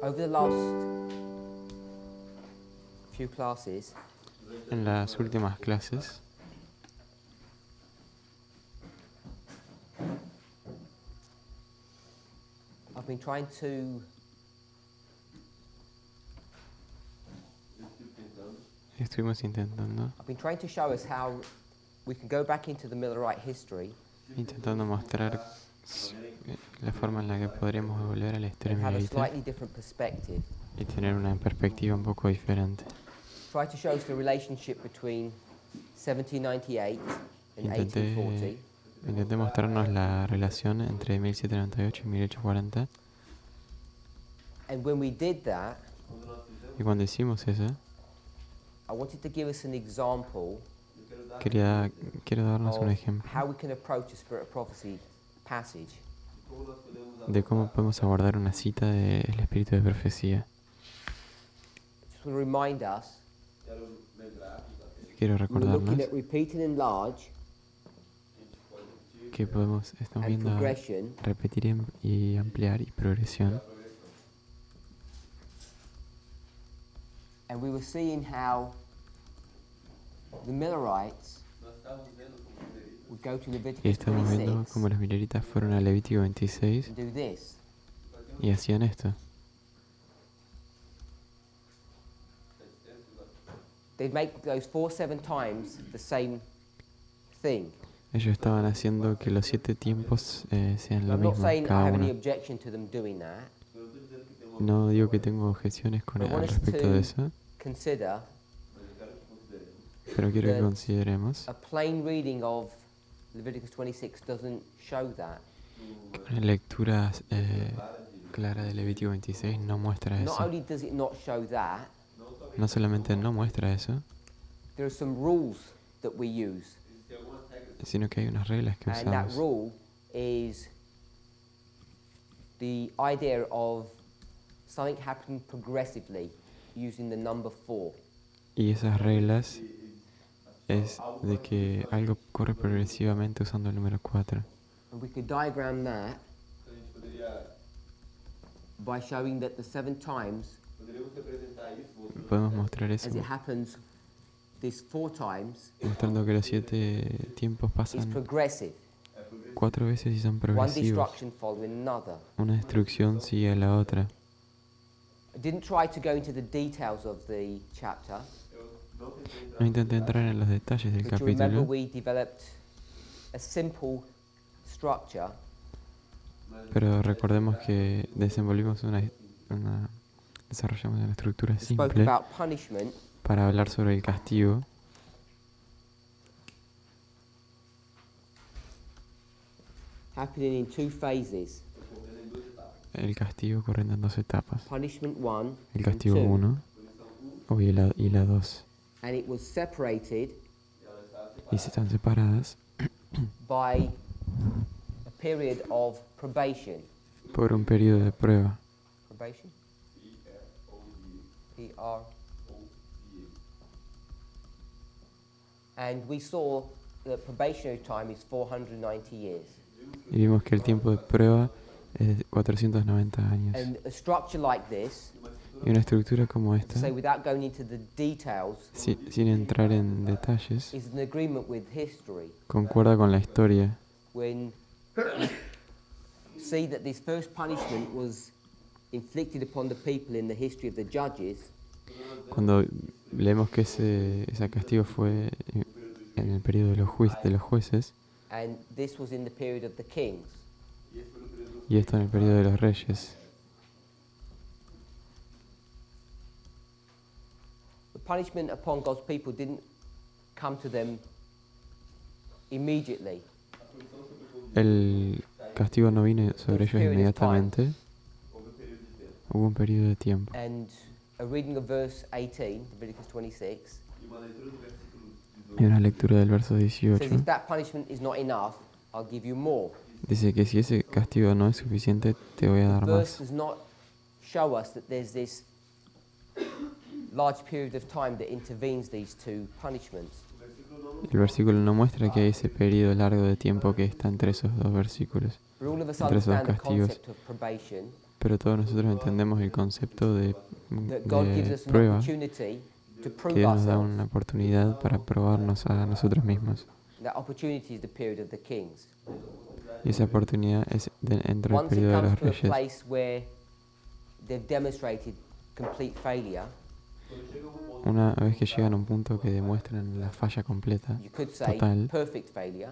Over the last few classes, En las últimas clases I've been trying to estuvimos show us how we can go back into the Millerite history intentando mostrar la forma en la que podríamos volver a la historia and have a milerita slightly different perspective. y tener una perspectiva un poco diferente. Try to show us the relationship between 1798 and 1840. Intenté mostrarnos la relación entre 1798 y 1840. And when we did that, Y cuando hicimos eso, I wanted to give us an example quiero darnos un of ejemplo how we can approach a Spirit of Prophecy passage. de cómo podemos abordar una cita del espíritu de profecía. Just want to remind us, Quiero we're recordarnos looking at repeat and enlarge que estamos and viendo progression, repetir y ampliar y progresión. and we were seeing how the Millerites would go to Y Leviticus estamos viendo 26 cómo los mileritas fueron a Levítico 26 and do this. y hacían esto. They'd make those 4-7 times the same thing. Ellos estaban haciendo que los 7 tiempos sean lo I'm not mismo, saying I cada have any uno. objection to them doing that, No digo que tengo objeciones but I al want us respecto de to eso, consider pero quiero que that consideremos a plain reading of Leviticus 26 doesn't show that. que una lectura clara de Levítico 26 no muestra Not eso. only does it not show that, No solamente no muestra eso, there are some rules that we use. sino que hay unas reglas que And that usamos. rule is the idea of something happening progressively using the number 4. Y esas reglas es de que algo corre progresivamente usando el número 4. And we could diagram that by showing that the 7 times, Podemos mostrar eso as it happens this 4 times, mostrando que los 7 tiempos is pasan progressive. 4 veces y son One progresivos. destruction following another. Una destrucción sigue a la otra. I didn't try to go into the details of the chapter, No intenté entrar en los detalles del but you remember capítulo, we developed a simple structure pero recordemos que desarrollamos una estructura that spoke simple about punishment para hablar sobre el castigo, happening in 2 phases. el castigo corriendo en 2 etapas, Punishment 1 el and castigo 2. 1 y la 2, And it was separated y se están separadas by a period of probation. por un periodo de prueba. Probation? P-R. And we saw that probationary time is 490 years. Y vimos que el tiempo de prueba es de 490 años. And a structure like this, Y una estructura como esta, so without going into the details, sin entrar en detalles, is an agreement with history. concuerda con la historia. When we see that this first punishment was inflicted upon the people in the history of the judges, Cuando leemos que ese castigo fue en el periodo de los jueces, and this was in the period of the kings. y esto en el periodo de los reyes. The punishment upon God's people didn't come to them immediately. El castigo no vino sobre ellos inmediatamente. Hubo un periodo de tiempo. And a reading of verse 18, Leviticus 26, Y una lectura del verso says 18 if that punishment is not enough, I'll give you more. dice que si ese castigo no es suficiente, te voy a The dar verse más. does not show us that there's this large period of time that intervenes these 2 punishments. El versículo no muestra que hay ese periodo largo de tiempo que está entre esos dos versículos. But all of us Entre esos dos understand the castigos. concept of probation, Pero todos nosotros entendemos el concepto de that God gives us an prueba, opportunity to que prove Dios nos da ourselves. una oportunidad para probarnos a nosotros mismos. That opportunity is the period of the kings. Y esa oportunidad es dentro del Once it periodo de comes los to a reyes. place where they've demonstrated complete failure, Una vez que llegan a un punto que demuestran la falla completa, you could say total, perfect failure,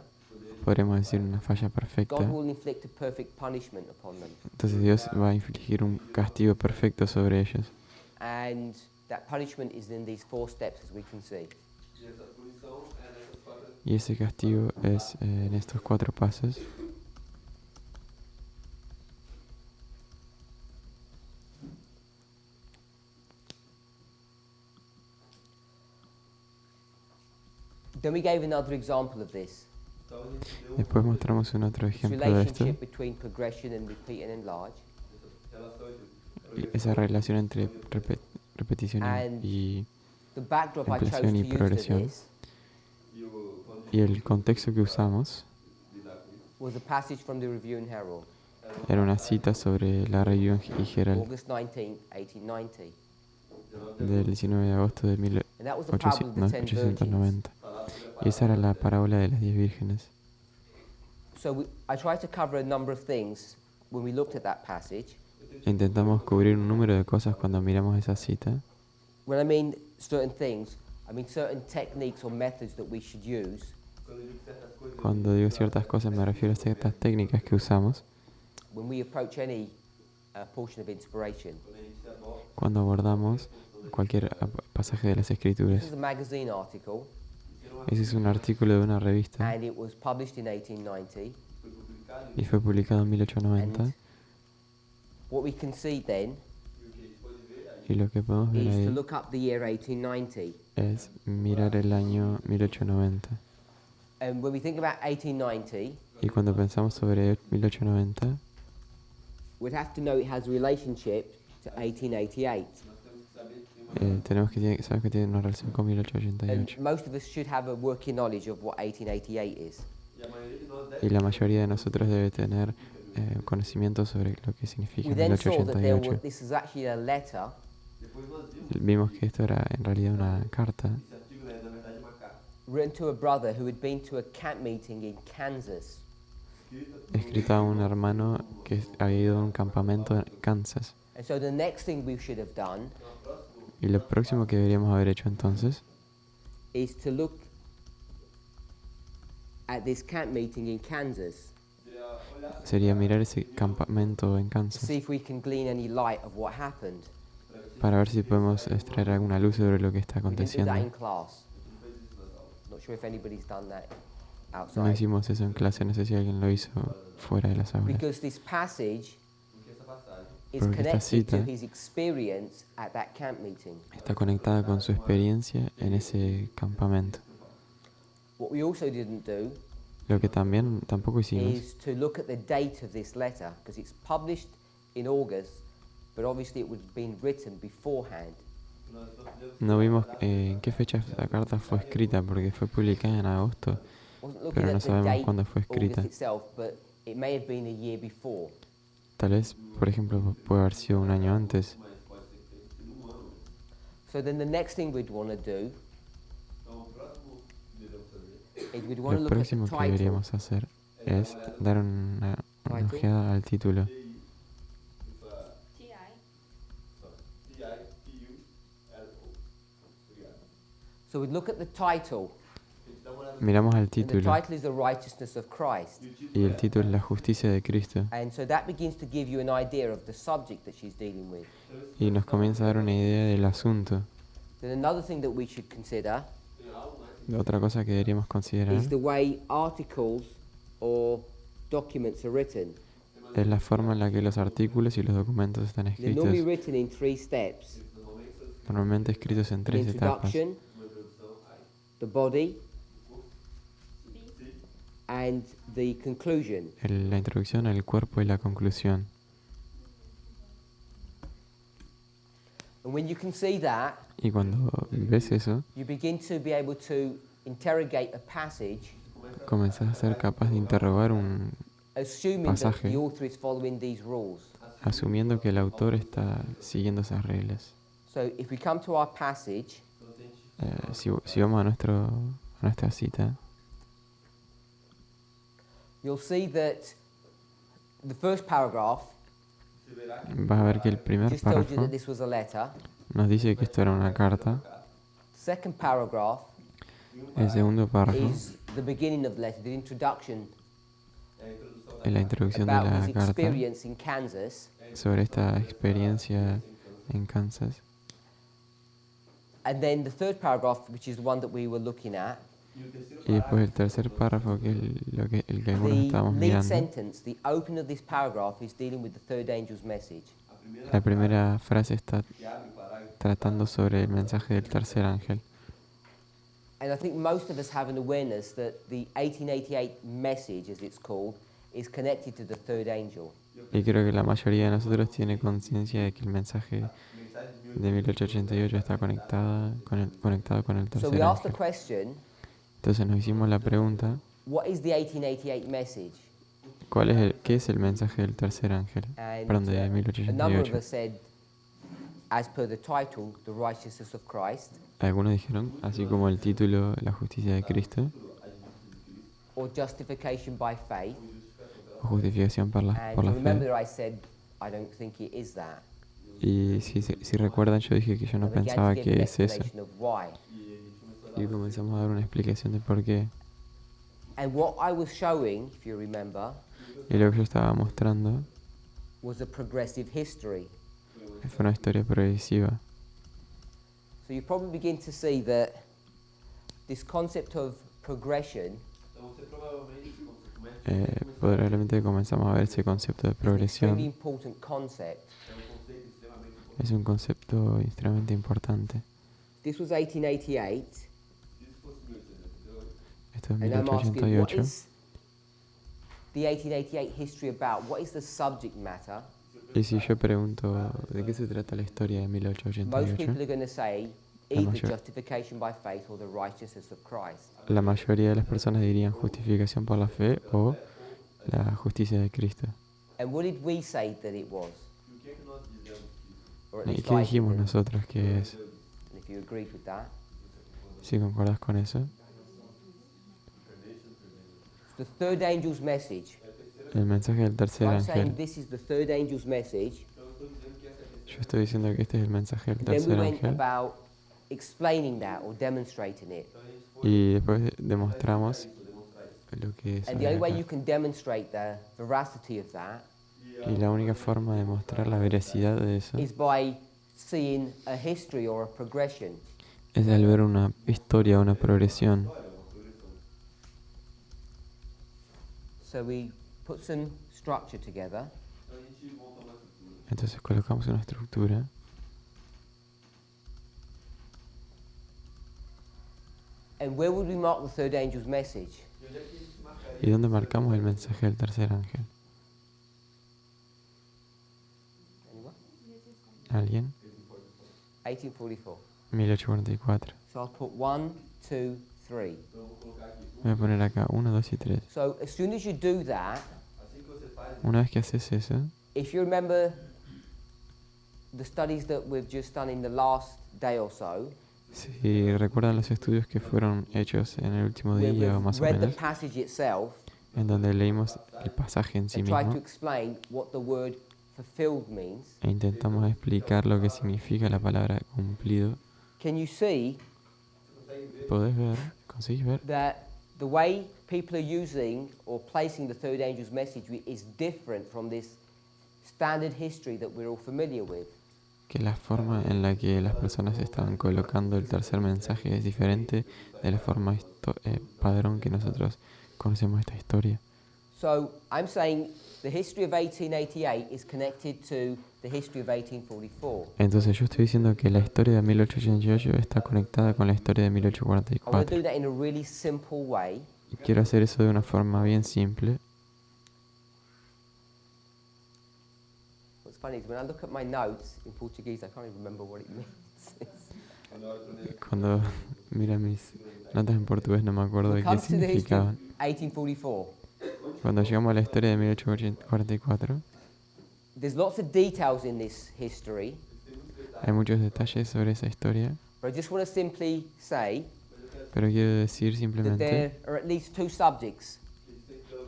podremos decir una falla God perfecta, will inflict a perfect punishment upon them. entonces Dios va a infligir un castigo perfecto sobre ellos. And that punishment is in these 4 steps, as we can see. Y ese castigo es en estos 4 pasos. Then we gave another example of this. Después mostramos un otro This ejemplo de esto, relationship between progression and repeat and enlarge. y esa relación entre repetición y The backdrop I chose ampliación to y use for progresión. this Y el contexto que usamos was a passage from the Review and Herald, era una cita sobre la Review y Herald August 19, 1890. del 19 de agosto de And that was the parable of the 10 virgins. 1890. Y esa era la parábola de las 10 vírgenes. So I tried to cover a number of things when we looked at that passage. Intentamos cubrir un número de cosas cuando miramos esa cita. When I mean certain things, I mean certain techniques or methods that we should use Cuando digo ciertas cosas me refiero a ciertas técnicas que usamos when we approach any portion of inspiration. cuando abordamos cualquier pasaje de las This Escrituras. is a magazine article, Ese es un artículo de una revista and it was published in 1890. y fue publicado en 1890. And what we can see then Y lo que podemos ver is to ahí look up the year 1890. es mirar el año 1890. And when we think about 1890, Y cuando pensamos sobre 1890, we'd have to know it has a relationship to 1888. sabemos que tiene una relación con And 1888. most of us should have a working knowledge of what 1888 is. Y la mayoría de nosotros debe tener conocimiento sobre lo que significa We then saw that 1888. this is actually a letter Vimos que esto era en realidad una carta written to a brother who had been to a camp meeting in Kansas. escrita a un hermano que había ido a un campamento en Kansas. And so the next thing we should have done Y lo próximo que deberíamos haber hecho entonces is to look at this camp meeting in Kansas sería mirar ese campamento en to Kansas see if we can glean any light of what happened. para ver si podemos extraer alguna luz sobre lo que está We didn't do that in aconteciendo. class. Not sure if anybody's done that No outside. hicimos eso en clase, no sé si alguien lo hizo fuera de las aulas. Because this passage is Porque esta connected to cita his experience at that camp meeting. está conectada con su experiencia en ese campamento. What we also didn't do Lo que también tampoco hicimos is to look at the date of this letter, because it's published in August, but obviously it would have been written beforehand. no vimos en qué fecha esta carta fue escrita, porque fue publicada en agosto, Wasn't looking pero no at the sabemos date cuándo fue escrita. August itself, but it may have been a year before. Tal vez, por ejemplo, puede haber sido un año antes. So then the next thing we'd want to do is we'd want to Lo look at the próximo que title. deberíamos hacer es dar una ojeada al título. So we'd look at the title, Miramos al and the título title is the righteousness of Christ. y el título es La justicia de Cristo And so that begins to give you an idea of the subject that she's dealing with. y nos comienza a dar una idea del asunto. Then another thing that we should consider Otra cosa que deberíamos considerar is the way articles or documents are written. es la forma en la que los artículos y los documentos están They're normally escritos, written in 3 steps: normalmente escritos en the 3 etapas. introduction, the body, and the conclusion. La introducción, el cuerpo y la conclusión. And when you can see that, Y cuando ves eso, you begin to be able to interrogate a passage, comenzás a ser capaz de interrogar un assuming that pasaje. the author is following these rules. asumiendo que el autor está siguiendo esas reglas. So if we come to our passage, Si vamos a nuestra cita, you'll see that the first paragraph vas a ver que el primer just told you párrafo that this was a letter. nos dice que esto era una carta. Second paragraph El segundo párrafo is the beginning of the letter, the introduction es la introducción de about la his carta experience in Kansas. sobre esta experiencia en Kansas. And then the third paragraph, which is the one that we were looking at, Y después el tercer párrafo, que es el que algunos the estábamos lead mirando. sentence, the opening of this paragraph is dealing with the third angel's message. La primera frase está tratando sobre el mensaje del tercer ángel. And I think most of us have an awareness that the 1888 message, as it's called, is connected to the third angel. Y creo que la mayoría de nosotros tiene conciencia de que el mensaje de 1888 está conectado con el So we tercer asked the ángel. question, Entonces nos hicimos la pregunta, what is the 1888 message? ¿qué es el mensaje del tercer ángel? Perdón, de A number of 1888. us said, as per the title, the righteousness of Christ, Algunos dijeron, así como el título, la justicia de Cristo, or justification by faith. o justificación por And la you remember fe. that I said, I don't think it is that. Y si recuerdan, yo dije que yo no And began to pensaba give an que es eso. explanation of why. Y comenzamos a dar una explicación de por qué. And what I was showing, if you remember, Y lo que yo estaba mostrando was a progressive history. fue una historia progresiva. So you probably begin to see that this concept of progression Probablemente comenzamos a ver ese concepto de is an extremely progresión. important concept. Es un concepto extremadamente importante. This was 1888, Esto es and I'm asking, what 1888. is the 1888 history about? What is the subject matter? Y si yo pregunto de qué se trata la historia de Most people 1888, are going to say La either mayor- justification by faith or the righteousness of Christ. la mayoría de las personas dirían justificación por la fe o la justicia de Cristo. And what did we say that it was? Or at ¿Y least qué I dijimos didn't. nosotros que es? And if you agreed with that, Si concordas con eso, it's the third angel's message. el mensaje del tercer I'm saying ángel. this is the third angel's message. Yo estoy diciendo que este es el mensaje del And then we tercer went ángel. about explaining that or demonstrating it. Y después demostramos lo que es. And the only way you can demonstrate the veracity of that Y la única forma de mostrar la veracidad de eso is by seeing a history or a progression. es al ver una historia, una progresión. So we put some structure together. Entonces colocamos una estructura. And where would we mark the third angel's message? ¿Y dónde marcamos el mensaje del tercer ángel? Anyone? ¿Alguien? 1844. 1844. So I'll put 1, 2, 3. Voy a poner acá 1, 2 y 3. So as soon as you do that, Una vez que haces eso, if you remember the studies that we've just done in the last day or so, si recuerdan los estudios que fueron hechos en el último where día o we've más o read the menos, passage itself en donde leímos el pasaje en sí and tried to mismo explain what the word fulfilled means, e intentamos explicar lo que significa la palabra cumplido, can you see ¿podés ver? ¿Conseguís ver? that the way people are using or placing the third angel's message is different from this standard history that we're all familiar with? Que la forma en la que las personas estaban colocando el tercer mensaje es diferente de la forma padrón que nosotros conocemos esta historia. So I'm saying the history of 1888 is connected to the history of 1844. Entonces yo estoy diciendo que la historia de 1888 está conectada con la historia de I want to 1844. do that in a really simple way. Y quiero hacer eso de una forma bien simple. What's funny is when I look at my notes in Portuguese, I can't even remember what it means. Cuando mira mis notas en portugués no me acuerdo We de come qué to the history of significaban. 1844. Cuando llegamos a la historia de 1844, There's lots of details in this history, Hay muchos detalles sobre esa historia, but I just want to simply say pero quiero decir that simplemente there are at least two subjects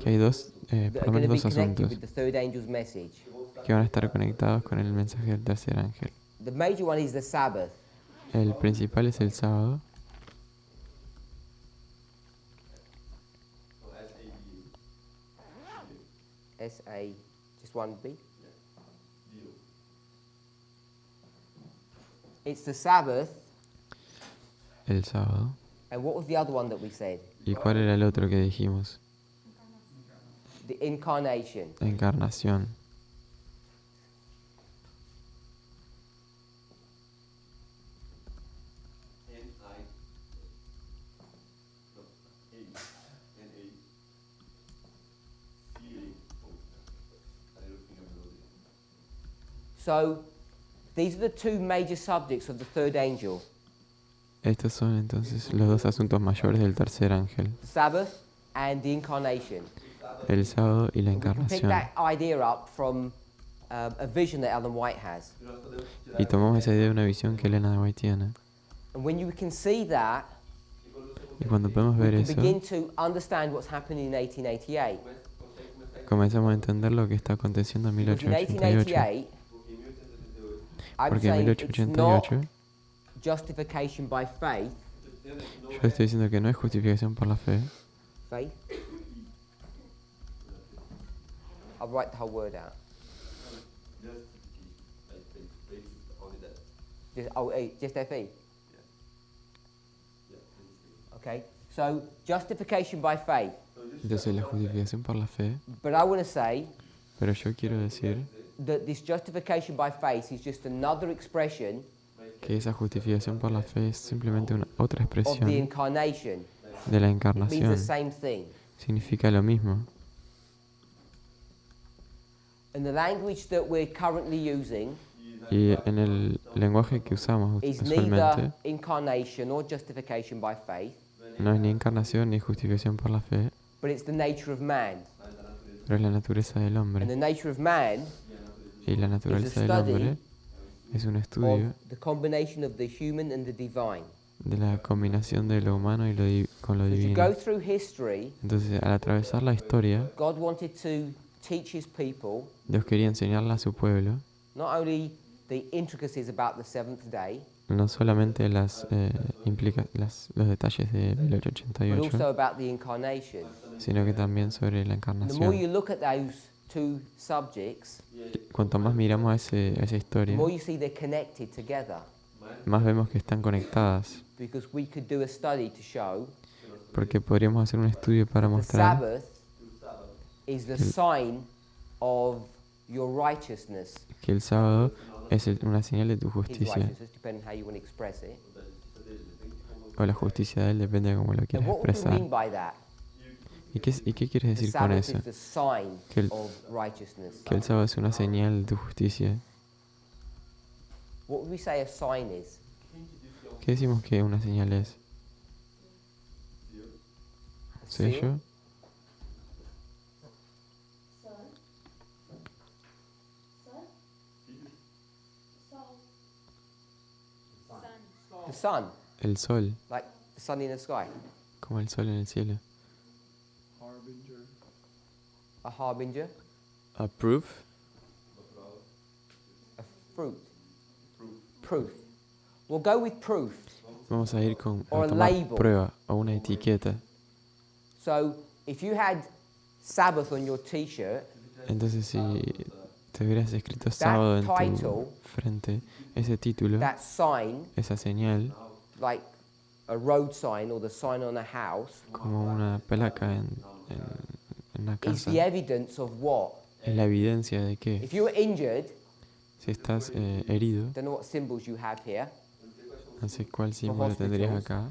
que hay that por are lo going to menos be dos connected asuntos with the third angel's message. que van a estar conectados con el mensaje del tercer ángel. The major one is the Sabbath. El principal es el sábado, S-A, just one B. It's the Sabbath, el sábado. and what was the other one that we said? ¿Y cuál era el otro que dijimos? The Incarnation. La encarnación. So, these are the two major subjects of the third angel. Estos son entonces los dos asuntos mayores del tercer ángel, The Sabbath and the Incarnation. el sábado y la We can pick encarnación. that idea up from a vision that Ellen White has. Y tomamos esa idea de una visión que Elena de White tiene. And when you can see that, Y cuando podemos we ver can eso, begin to understand what's happening in 1888. comenzamos a entender lo que está aconteciendo en Because in 1888. 1888, I'm Porque en saying it's not 1888 justification by faith. yo estoy diciendo que no es justificación por la fe. Faith? I'll write the whole word out. Just FE? Okay, so justification by faith. Entonces la justificación por la fe, But I want to say pero yo quiero decir that this justification by faith is just another expression que esa justificación por la fe es simplemente una otra of the expresión incarnation. de la It means the encarnación. same thing. Significa lo mismo. And the language that we're currently using Y en el lenguaje que usamos is usualmente neither incarnation or justification by faith, no es ni encarnación ni justificación por la fe, but it's the nature of man. pero es la naturaleza del And hombre. the nature of man Y la naturaleza del study hombre es un estudio of the combination of the human and the divine. de la combinación de lo humano y con lo As you divino. go through history, Entonces, al atravesar la historia, God wanted to teach his people Dios quería enseñarle a su pueblo not only the intricacies about the seventh day, no solamente los detalles de but 1888, also about the incarnation. sino que también sobre la And the more you encarnación. look at those two subjects, Cuanto más miramos esa the historia, more you see they're connected together. más vemos que están conectadas, Because we could do a study to show porque podríamos hacer un estudio para the mostrar Sabbath is the sign of your righteousness. que el sábado es una señal de tu His justicia, righteousness, depending on how you want to express it. o la justicia de él, depende de cómo lo And quieras what would we expresar. mean by that? ¿Y qué quieres The decir con Sabbath eso? is the sign Que el- of righteousness. Que el sábado es una señal de tu justicia. What would we say a sign is? ¿Qué decimos que una señal es? A seal? ¿Sello? The sun, El sol, like the sun in the sky. como el sol en el cielo. A harbinger, A proof, a fruit. Proof. We'll go with proof. vamos a ir Or a a tomar label. prueba o una etiqueta. So if you had Sabbath on your t-shirt, Entonces si te hubieras escrito sábado en title, tu frente, ese título, that sign, esa señal, like a road sign or the sign on a house, como una placa en una is casa, the evidence of what? es la evidencia de que If you were injured, si estás herido, don't know what symbols you have here, no sé cuál símbolo tendrías acá,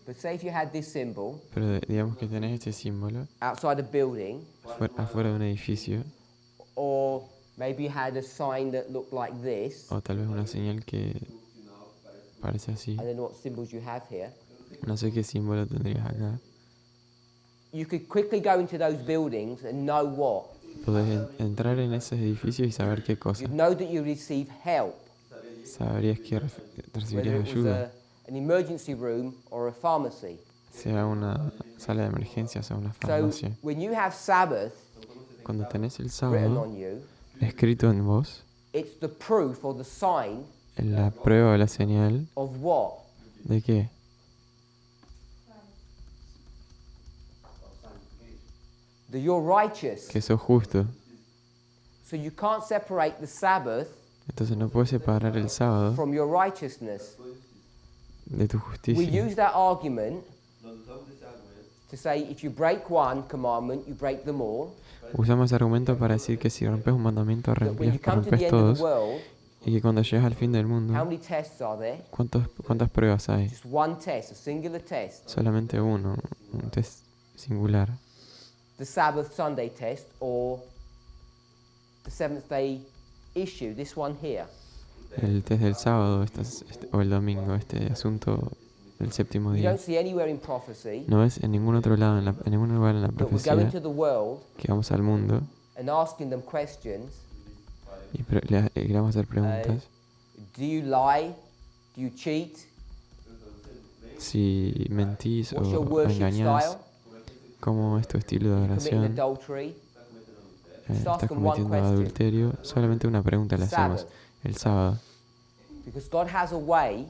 but say if you had this symbol pero digamos que tenés este símbolo outside a building, afuera de un edificio, or maybe you had a sign that looked like this, o tal vez una señal que parece así, I don't know what symbols you have here, no sé qué símbolo tendrías acá, you could quickly go into those buildings and know what? podés entrar en esos edificios y saber qué cosa. You'd know that you receive help, Sabrías que whether recibirías it was ayuda, an emergency room or a pharmacy. sea una sala de emergencias o una So farmacia. when you have Sabbath Cuando tenés el written sábado on you, escrito en vos, it's the proof or the sign en la prueba o la señal of what? de que That you're righteous. sos justo. So you can't separate the Sabbath Entonces no puedes separar el sábado from your righteousness. de tu We justicia. use that argument to say if you break one commandment, you break them all. Usamos ese argumento para decir que si rompes un mandamiento, That when you come to the rompes end of todos, the world, y que cuando llegas al fin del how mundo, many tests are there? ¿cuántas pruebas hay? Just one test, a singular test. Solamente uno, un test singular. The Sabbath Sunday test or the seventh day issue, this one here. El test del sábado o el domingo, este asunto del séptimo You día. don't see anywhere in prophecy No ves en ningún otro lado, en ningún lugar en la that we're profecía going to the world que vamos al mundo and asking them questions. y le vamos a hacer preguntas. Do you lie? Do you cheat? Si mentís What's your o worship engañás, style? cómo es tu estilo de Are you committing oración, adultery? Just estás ask them one cometiendo question. adulterio, solamente una pregunta le hacemos. Sabbath. El sábado, Because God has a way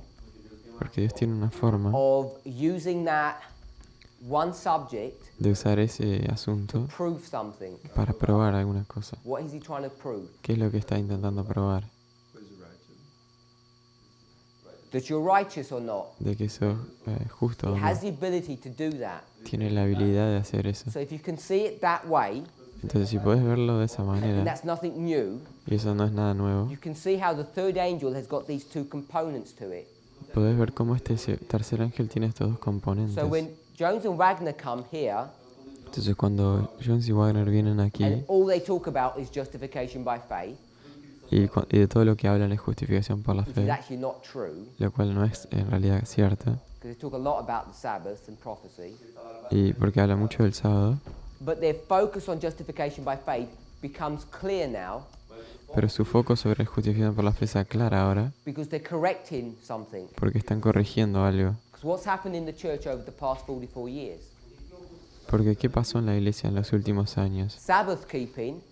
porque Dios tiene una forma of using that one subject de usar ese to asunto prove something. para probar alguna cosa. What is he trying to prove? ¿Qué es lo que está intentando probar? That you're righteous or not. De que sos justo o He no. has the ability to do that. Tiene la habilidad de hacer eso. So if you can see it that way, Entonces, si puedes verlo de esa and manera, that's nothing new, y eso no es nada nuevo, you can see how the third angel has got these two components to it. puedes ver cómo este tercer ángel tiene estos dos componentes. So when Jones and Wagner come here, Entonces, cuando Jones y Wagner vienen and aquí all they talk about is justification by faith, y de todo lo que hablan es justificación por la which is fe, actually not true, lo cual no es en realidad cierto, because they talk a lot about the Sabbath and prophecy, y porque habla mucho del sábado, but their focus on justification by faith becomes clear now pero su foco sobre justificación por la fe se aclara ahora because they're correcting something. porque están corrigiendo algo. Because what's happened in the church over the past 44 years? Porque ¿qué pasó en la iglesia en los últimos años? Sabbath keeping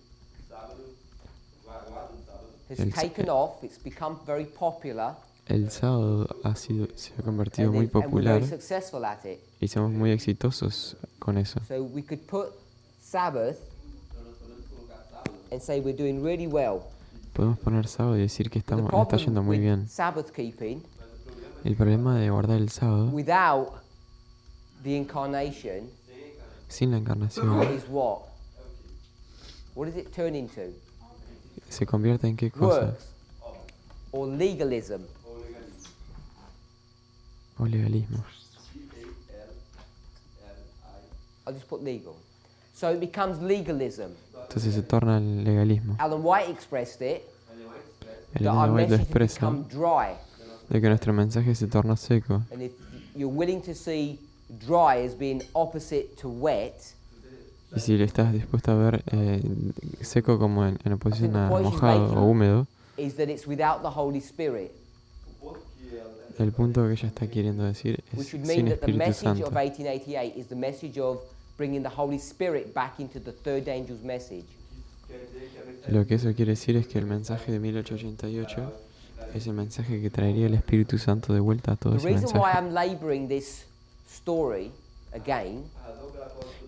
has El- taken off, it's become very popular, El sábado se ha convertido and, muy and we're popular very successful at it. y somos muy exitosos con eso. So we could put Sabbath and say we're doing really well. Podemos poner sábado y decir que But the está yendo problem muy with bien. Sabbath keeping El problema de guardar el sábado without the incarnation sin la encarnación is what? What does it turn into? se convierte en qué cosa? Works or legalism. O legalismo. I'll just put legal. So it becomes legalism. Entonces se torna el legalismo. Alan White expressed it that Elena our White lo message has expresa become dry. de que nuestro mensaje se torna seco. And if you're willing to see dry as being opposite to wet, Y si le estás dispuesto a ver seco como en oposición a the point she's mojado making o húmedo, is that it's without the Holy Spirit, el punto que ella está queriendo decir which es would mean sin that the Espíritu message Santo. of 1888 is the message of bringing the Holy Spirit back into the third angel's message. Lo que eso quiere decir es que el mensaje de 1888 es el mensaje que traería el Espíritu Santo de vuelta a todo The ese reason why mensaje. I'm laboring this story again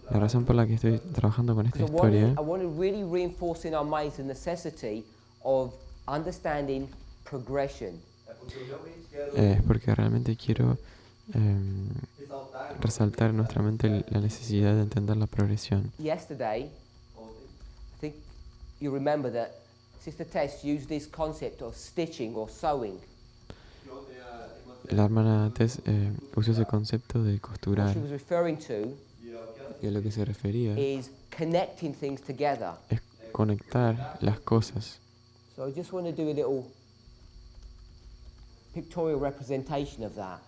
La razón por la que estoy trabajando con esta because historia I want to really reinforce in our minds the necessity of understanding progression. es porque realmente quiero resaltar en nuestra mente la necesidad de entender la progresión. Yesterday, I think you remember that Sister Tess used this concept of stitching or sewing. La hermana Tess usó ese concepto de What costurar she was referring to y a lo que se refería is connecting things together. es conectar las cosas. So I just want to do a little pictorial representation of that.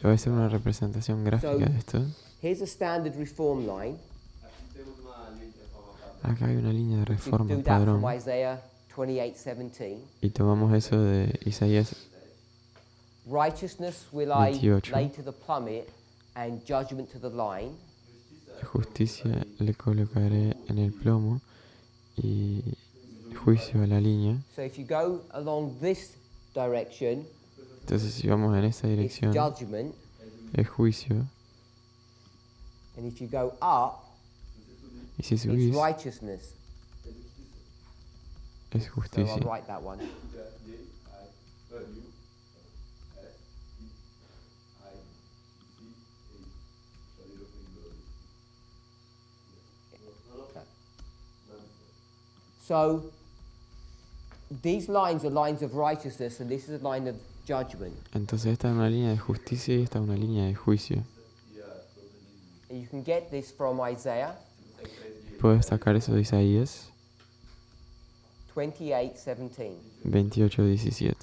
Voy a hacer una representación gráfica de esto. Here's a standard reform line. Acá hay una línea de We reforma, do that from padrón, Isaiah 28:17. y tomamos eso de Isaías Righteousness will I 28. lay to the plummet and judgment to the line. Justicia le colocaré en el plomo y juicio a la línea. So if you go along this direction, Entonces si vamos en esta it's dirección judgment, es juicio, and if you go up, y si it's subís righteousness. es So I'll justicia. write that one. So these lines are lines of righteousness, and this is a line of judgment. Entonces esta es una línea de justicia y esta es una línea de juicio. And you can get this from Isaiah Puedo destacar eso de Isaías 28:17. 28:17.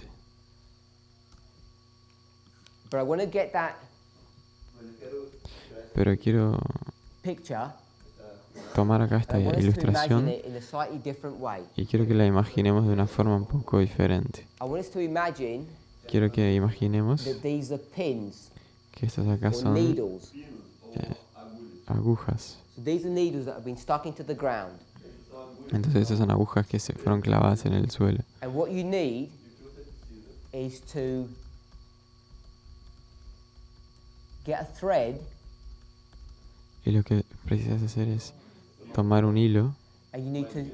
But I want to get that Pero quiero picture. tomar acá esta I want us to imagine ilustración it in a slightly different way. y quiero que la imaginemos de una forma un poco diferente. I want us to imagine Quiero que imaginemos that these are pins que estas acá or son needles. agujas. So these are needles that have been stuck into the ground. Entonces estas son agujas que se fueron clavadas en el suelo. And what you need is to get a thread Y lo que precisas hacer es tomar un hilo and you need to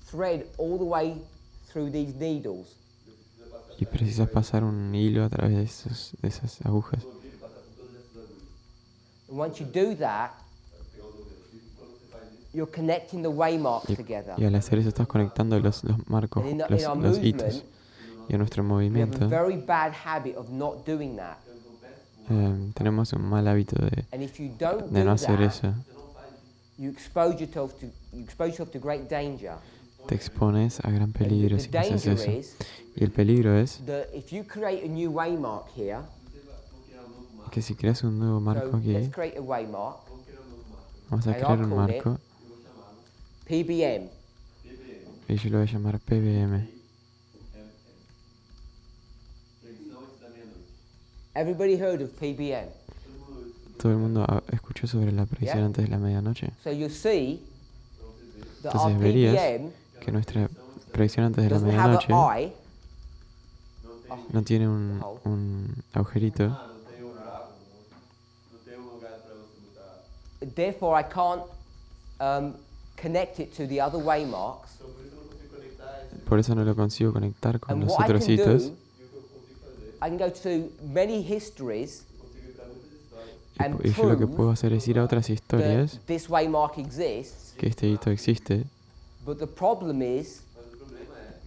thread all the way through these needles. y precisas pasar un hilo a través de esas agujas. And once you do that, you're connecting the waymarks together. Y al hacer eso estás conectando los marcos, And in our los hitos. movement, Y en nuestro we have a movimiento very bad habit of not doing that. tenemos un mal hábito And if you don't de no do hacer that, eso. you expose yourself to great danger. Te expones a gran peligro And si the no haces danger eso. is Y el peligro es that if you create a new waymark here, que si creas un nuevo marco so aquí, let's create a waymark, vamos a and crear I'll un call it marco PBM. y yo lo voy a llamar PBM. Everybody heard of PBM? Todo el mundo escuchó sobre la predicción Yeah. antes de la medianoche. So you'll see that our Entonces verías PBM que nuestra predicción antes de la doesn't have medianoche an eye, no tiene un agujerito, therefore I can't connect it to the other waymarks. por eso no lo consigo conectar con And los what I otros can hitos. do, I can go to many histories and Y yo lo que prove puedo hacer es ir a otras historias that this waymark exists, que este hito existe, but the problem is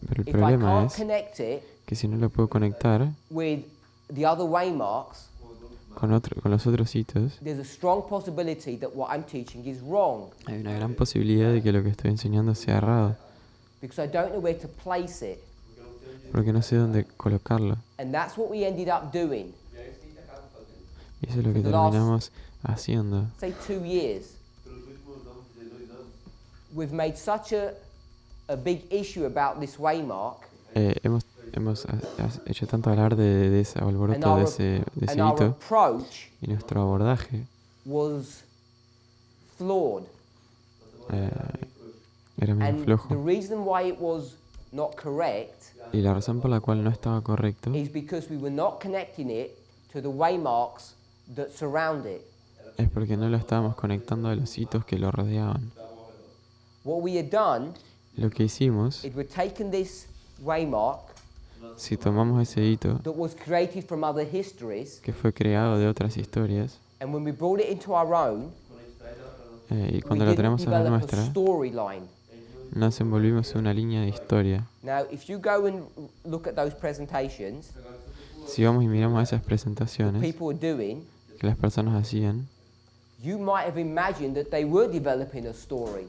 pero el if I problema can't es connect it que si no lo puedo conectar with the other waymarks, con los otros hitos, there's a strong possibility that what I'm teaching is wrong hay una gran posibilidad de que lo que estoy enseñando sea errado, because I don't know where to place it. porque no sé dónde colocarlo. And that's what we ended up doing, Y eso es lo que For the last- terminamos haciendo. say 2 years. We've made such a big issue about this waymark, Hemos hecho tanto alarde de ese and alboroto de ese and our hito, approach y nuestro abordaje was flawed. era medio And the flojo. reason why it was not correct Y la razón por la cual no estaba correcto is because we were not connecting it to the waymarks that surround it. es porque no lo estábamos conectando a los hitos que lo rodeaban. What we had done Lo que hicimos, is we'd taken this waymark si tomamos ese hito that was created from other histories, que fue creado de otras historias, and when we brought it into our own, y we cuando lo didn't tenemos a la develop a nuestra, storyline. nos envolvimos en una línea de historia. Now, if you go and look at those presentations Si vamos y miramos esas that presentaciones people were doing, que las personas hacían, you might have imagined that they were developing a story.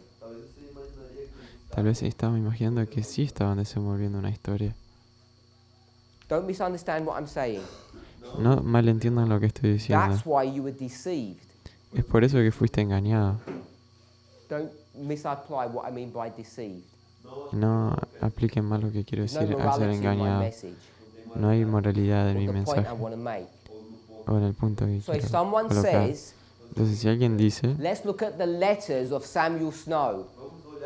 tal vez estábamos imaginando que sí estaban desenvolviendo una historia. Don't misunderstand what I'm saying. No malentiendan lo que estoy diciendo. That's why you were deceived. Es por eso que fuiste engañado. Don't misapply what I mean by deceived. Y no apliquen mal lo que quiero There's no decir al ser morality in my engañado. message, No hay moralidad en or mi the point I mensaje want to make. o en el punto que So if quiero someone colocar. says, Entonces, si alguien dice, let's look at the letters of Samuel Snow,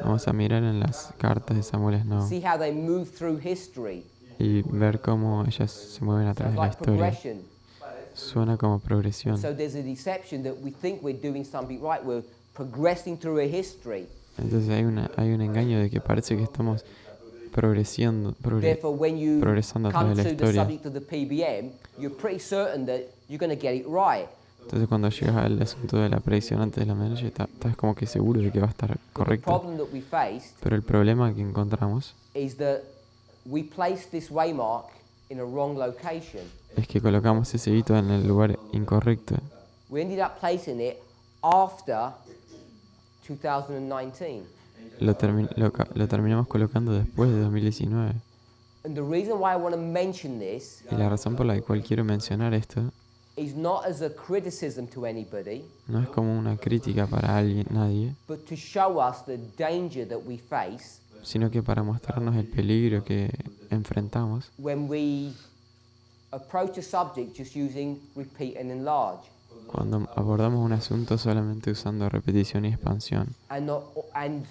vamos a mirar en las cartas de Samuel Snow see how they move through history. y ver cómo ellas se mueven a través Sounds de la like historia, progression. suena como progresión. So there's a deception that we think we're doing something right. We're progressing through a history. Entonces hay un engaño de que parece que estamos progresando Therefore, when you progresando a come través de la to the historia. subject of the PBM, you're pretty certain that you're going to get it right. Entonces cuando llegas al asunto de la predicción antes de la medianoche, estás como que seguro de que va a estar But the correcto. problem that we faced Pero el problema que encontramos is that we placed this waymark in a wrong location. es que colocamos ese hito en el lugar incorrecto. We ended up placing it after 2019. Lo terminamos colocando después de 2019. And the reason why I want to mention this Y la razón por la cual quiero mencionar esto is not as a criticism to anybody, no es como una crítica para nadie, but to show us the danger that we face sino que para mostrarnos el peligro que enfrentamos when we approach a subject just using repeat and enlarge, cuando abordamos un asunto solamente usando repetición y expansión, and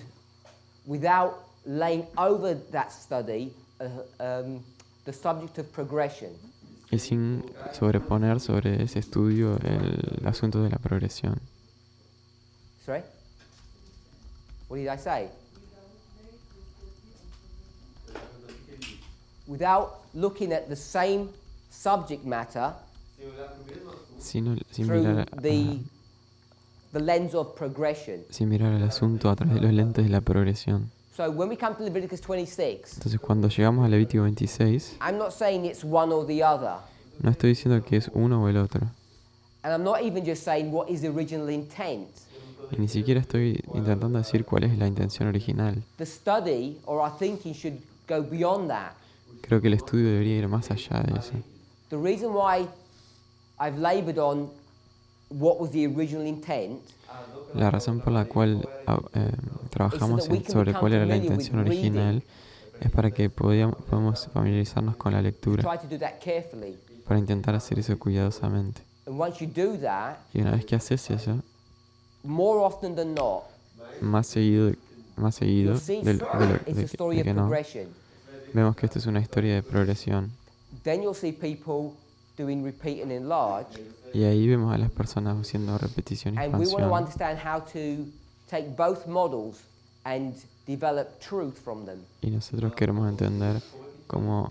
without laying over that study the subject of progression. y sin sobreponer sobre ese estudio el asunto de la progresión. Sorry? What did I say? Without looking at the same subject matter Sin through mirar, the lens of progression. sin mirar el asunto a través de los lentes de la progresión. So when we come to Leviticus 26, Entonces cuando llegamos a Levítico 26, I'm not saying it's one or the other. no estoy diciendo que es uno o el otro. And I'm not even just saying what is the original intent. Y ni siquiera estoy intentando decir cuál es la intención original. The study or our thinking should go beyond that. Creo que el estudio debería ir más allá de eso. The reason why I've labored on what was the original intent La razón por la cual trabajamos sobre cuál era la intención original es para que podamos familiarizarnos con la lectura, try to do that carefully. para intentar hacer eso cuidadosamente. And once you do that, Y una vez que haces eso, more often than not, más seguido you'll see it's a story de of que no, progression. vemos que esto es una historia de progresión. Then you'll see people doing repeat and enlarge, Y ahí vemos a las personas haciendo repetición y and we want to expansión. understand how to take both models and develop truth from them. Y nosotros queremos entender cómo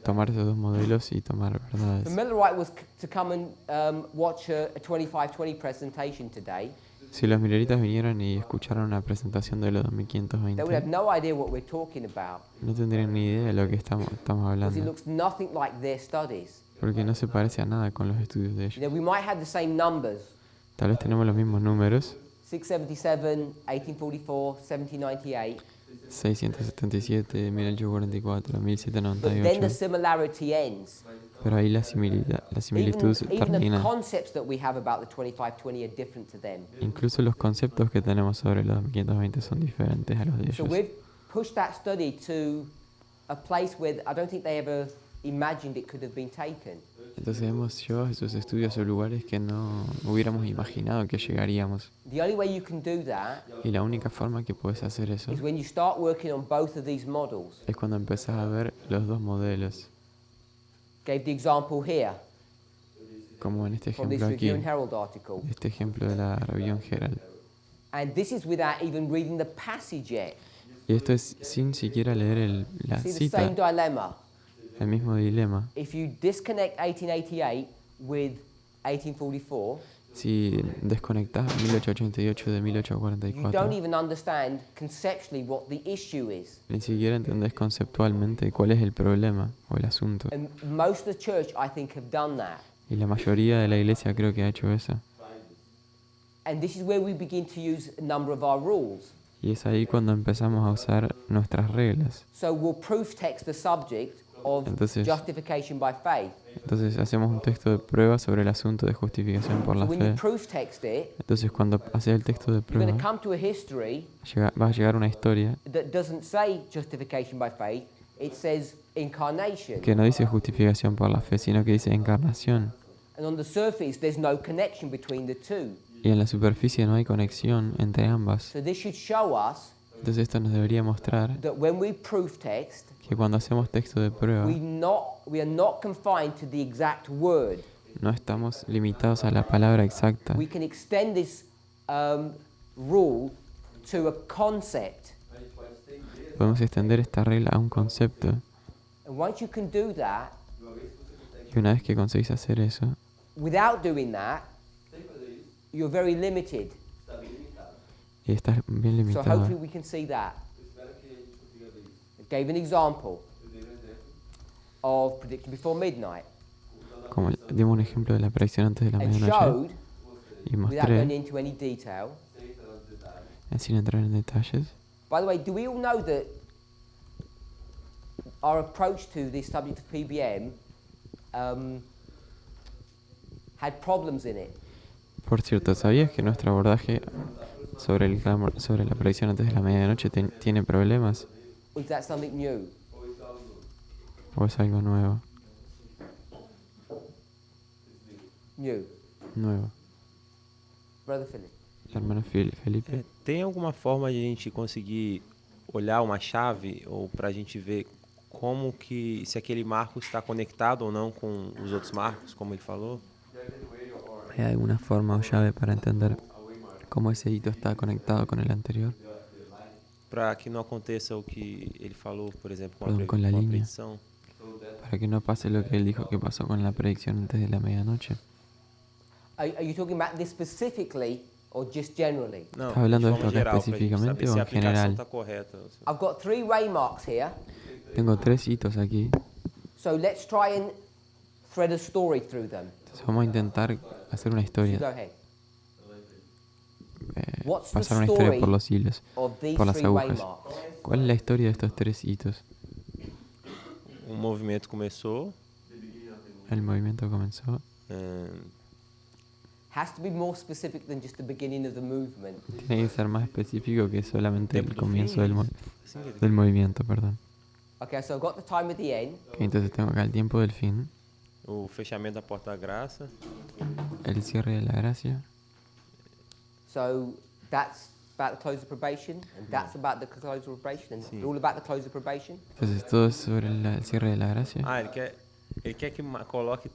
tomar esos dos modelos y tomar The verdades. Millerite was to come and watch a 2520 presentation today. Si los mileritas vinieron y escucharon una presentación de los They would have 2520, no idea what we're talking about no tendrían ni idea de lo que estamos because it hablando, looks nothing like their studies. porque no se parece a nada con los estudios de ellos. We might have the same numbers, Tal vez tenemos los mismos números, 677, 1844, 1798, 677, 1844, but then the 1798, similarity ends. pero ahí la similitud Even the termina. concepts that we have about the 2520 are different to them. Incluso los conceptos que tenemos sobre los 2520 son diferentes a los de So ellos. we've pushed that study to a place where I don't think they ever imagined it could have been taken. Entonces hemos llevado esos estudios a lugares que no hubiéramos imaginado que llegaríamos. The only way you can do that Y la única forma que puedes hacer eso is when you start working on both of these models. es cuando empezás a ver los dos modelos, Gave the example here como en este from this ejemplo aquí, Review and Herald article. este ejemplo de la Review Herald. And this is without even reading the passage yet. Y esto es sin siquiera leer la See the same cita, dilemma. el mismo dilema. If you disconnect 1888 with 1844, Si desconectás 1888 de you don't 1844, even understand conceptually what the issue is. ni siquiera entendés conceptualmente cuál es el problema o el asunto. And most of the church, I think, have done that. Y la mayoría de la iglesia creo que ha hecho eso. And this is where we begin to use a number of our rules. Y es ahí cuando empezamos a usar nuestras reglas. So we'll proof text the subject of Entonces- justification by faith. Entonces hacemos un texto de prueba sobre el asunto de justificación por So la when you fe. proof text it, Entonces cuando haces el texto de you're going to prueba, come to a history va a llegar una historia that doesn't say justification by faith, it says incarnation. que no dice justificación por la fe, sino que dice encarnación. And on the surface, there's no connection between the two. Y en la superficie no hay conexión entre ambas. So this should show us Entonces esto nos debería mostrar that when we proof text, que cuando hacemos texto de prueba, we are not confined to the exact word. no estamos limitados a la palabra exacta. We can extend this rule to a concept. Podemos extender esta regla a un concepto. And once you can do that, Y una vez que conseguís hacer eso, without doing that, you're very limited. y estás bien So limitado. hopefully we can see that. I gave an example of prediction before midnight Como dimos un ejemplo de la predicción antes de la and medianoche showed, y without going mostré, into any detail. sin entrar en detalles. By the way, do we all know that our approach to this subject of PBM had problems in it? Por cierto, ¿sabías que nuestro abordaje sobre la predicción antes de la medianoche tiene problemas? Or is that something new? ¿O es algo nuevo? New. Nuevo. Brother Philip. Hermano Felipe, Tem alguma forma de a gente conseguir olhar uma chave ou para a gente ver como que se aquele marco está conectado ou não com os outros marcos, como ele falou? ¿hay alguna forma o llave para entender cómo ese hito está conectado con el anterior? Para que não aconteça o que ele falou, por exemplo, com Perdão, a, com a com a linha. predição. Para que no pase lo que él dijo que pasó con la predicción antes de la medianoche. Are you talking about this specifically or just generally? Não, Tá hablando de de forma esto acá geral, pra gente especificamente saber ou se a em aplicação general? está correta. I've got 3 waymarks here, Tengo 3 hitos aquí, so let's try and thread a story through them. entonces vamos a intentar hacer una So go historia, ahead. What's the pasar una historia story por los hilos, of these por las 3 agujas. waymarks? ¿Cuál es la historia de estos 3 hitos? Movimento começou, El movimiento comenzó, Has to be more specific than just the beginning of the movement. tiene que ser más específico que solamente el tempo do comienzo fim, del assim que ele- del movimiento, perdón. Okay, so I've got the time at the end. Ok, entonces tengo acá el tiempo del fin, o fechamento da porta da graça, el cierre de la gracia, So that's about the close of probation, and that's about the close of probation, and Sim. all about the close of probation. entonces todo es sobre el cierre de la gracia. ele quer que coloque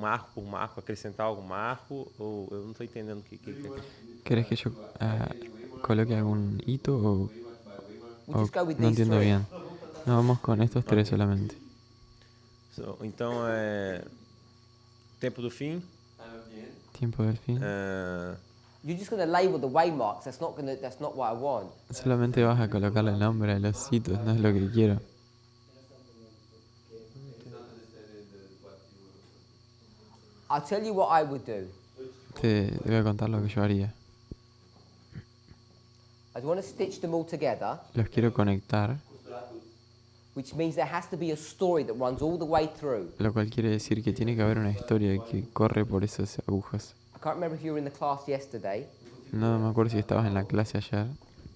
marco por marco, acrescentar algum marco, ou eu não estou entendendo o que ¿Querés que yo coloque algún hito o We'll just go with no these entiendo 3. bien? No, vamos con estos 3 solamente. Então, tempo do fim, Tiempo del fin. You're just going to label the waymarks. That's not what I want. Solamente vas a colocarle el nombre a los hitos, no es lo que quiero. I'll tell you what I would do. Te voy a contar lo que yo haría. I'd want to stitch them all together, Los quiero conectar, which means there has to be a story that runs all the way through. lo cual quiere decir que tiene que haber una historia que corre por esas agujas. I can't remember if you were in the class yesterday. No me acuerdo si estabas en la clase ayer.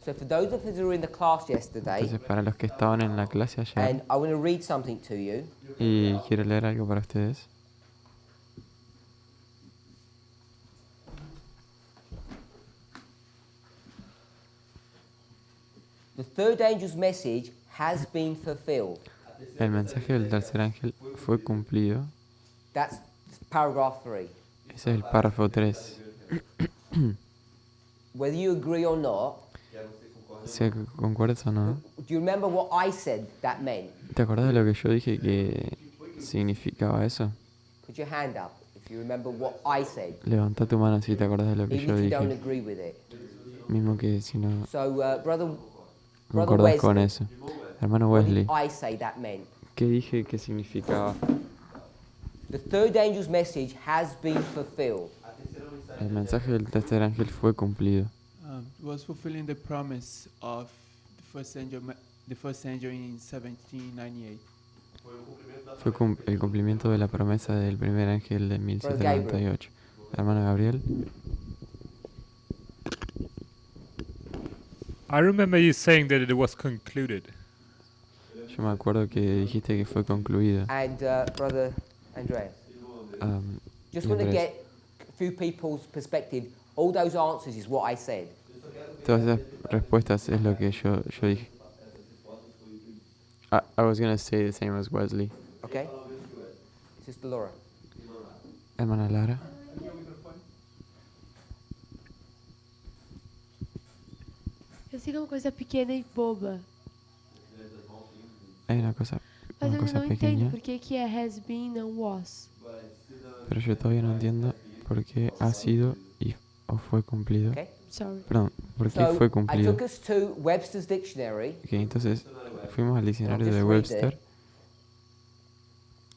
So for those of us who were in the class yesterday, Entonces, para los que estaban en la clase ayer, and I want to read something to you. y quiero leer algo para ustedes. The third angel's message has been fulfilled. El mensaje del tercer ángel fue cumplido. That's paragraph 3. Ese es el párrafo 3. Whether you agree or not, Sea que concuerdes o no. do you remember what I said that meant? ¿Te acordás de lo que yo dije que significaba eso? Put your hand up if you remember what I said, Levanta tu mano si te acordás de lo que even yo if you don't dije. agree with it. Mismo que si no So, brother concordás con Wesley, eso. Hermano what Wesley, did I say that meant? ¿qué dije que significaba? The third angel's message has been fulfilled. El mensaje del tercer ángel fue cumplido. Was fulfilling the promise of the first angel in 1798. Fue el cumplimiento de la promesa del primer ángel de 1798. Hermano Gabriel, I remember you saying that it was concluded. yo me acuerdo que dijiste que fue concluida. And Brother Andreas. Just Y want to Andrés, get a few people's perspective. All those answers is what I said. todas esas respuestas es lo que yo dije. I was gonna say the same as Wesley. Okay? Sister Laura. Hermana Lara, Eu sei que é uma coisa pequena e boba, hay una cosa mas eu não entendo pequeña, por que que é has been não was. pero yo todavía no entiendo por qué ha sido o fue cumplido. Okay? Sorry. Perdón, por qué So fue I cumplido. took us to Webster's dictionary. Ok, entonces fuimos al diccionario Just de read Webster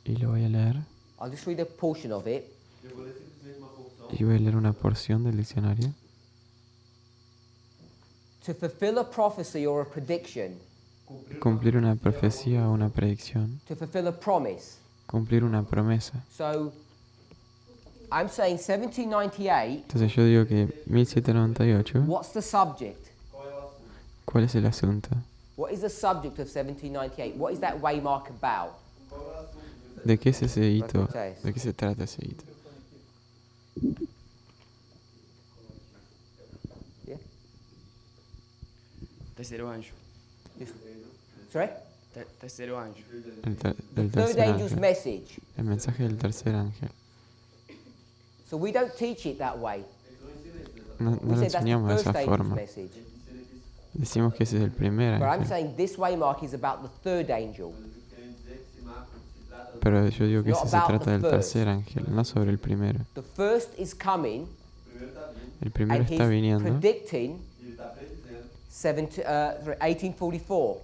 y lo voy a leer. I'll just read a portion of it. Y voy a leer una porción del diccionario. To fulfill a prophecy or a prediction. Cumplir una profecía o una predicción. To fulfill a promise. Cumplir una promesa. So I'm saying 1798. Entonces yo digo que 1798, What's the subject? ¿cuál es el asunto? What is the subject of 1798? What is that waymark about? ¿De qué es ese hito? Matthäus. ¿De qué se trata ese hito? Yeah? Terceiro anjo. Sorry? Terceiro anjo. Del Third tercer angel's ángel. message. El mensaje del tercer ángel. So we don't teach it that way. No We lo say that's the enseñamos de first esa angel's forma. message. Decimos que ese es el primer But I'm ángel. saying this waymark is about the third angel. Pero yo digo que Not ese se about trata the del first. tercer ángel, no sobre el primero. The first is coming, El primero and he's está viniendo predicting 1844.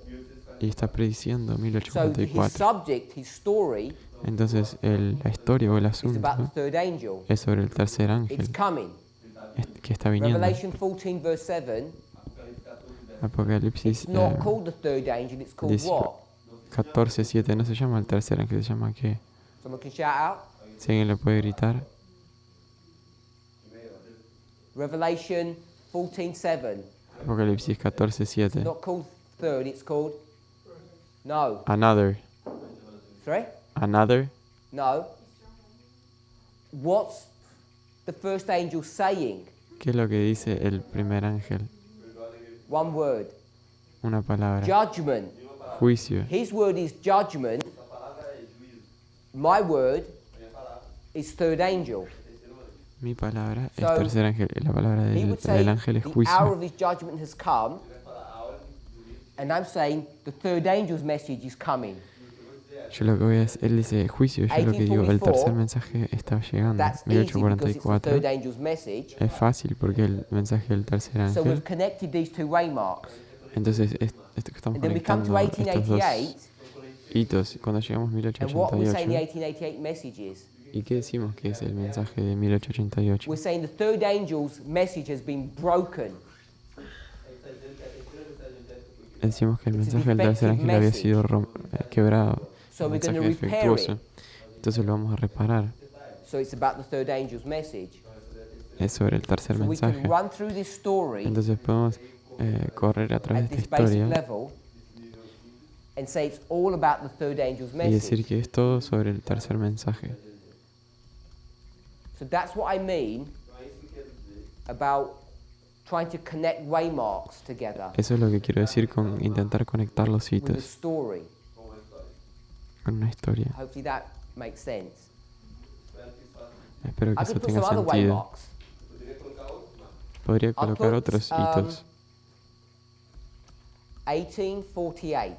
y está prediciendo So his 1844. subject, his story, Entonces la historia o el is about the asunto third angel. es sobre el tercer It's ángel coming. que está viniendo. Revelation 14 verse 7, Apocalipsis it's not called the third angel, it's called dice- what? 14:7 no se llama el tercer ángel, se llama ¿qué? Someone can shout out. Si alguien le puede gritar. Revelation 14:7. Apocalipsis It's 14:7. not called third, it's called... No. Another. Sorry? Another. No. What's the first angel saying? ¿Qué es lo que dice el primer ángel? One word. Una palabra. Judgment. Juicio. His word is judgment. My word is third angel. Mi palabra es So, tercer ángel. La palabra He del would say ángel es the hour juicio. of his judgment has come. And I'm saying the third angel's message is coming. Yo lo que voy a decir, él dice juicio, yo lo que digo, el tercer mensaje está llegando. That's easy because it's the 1844. third angel's message. Es fácil porque el mensaje del tercer So we've ángel. connected these two waymarks. Entonces esto que estamos And then we come to conectando estos dos 1888. hitos. Cuando llegamos a And what we say in the 1888, 1888 message is, ¿y qué decimos que es el mensaje de 1888? we're saying the third angel's message has been broken. Decimos que el It's a mensaje del tercer defective ángel había message. sido quebrado. So Un we're going mensaje to repair defectuoso. it. Entonces lo vamos a reparar. So it's about the third angel's message. Es sobre el tercer So we can mensaje. run through this story Entonces podemos correr a través at de this esta basic historia level and say it's all about the third angel's y decir message. que es todo sobre el tercer mensaje. So that's what I mean about trying to connect waymarks together Eso es lo que quiero decir con intentar conectar los with a hitos story. con una historia. Hopefully that makes sense. Espero I que eso could put tenga some other sentido. waymarks. Podría I'll colocar put, otros hitos. 1848.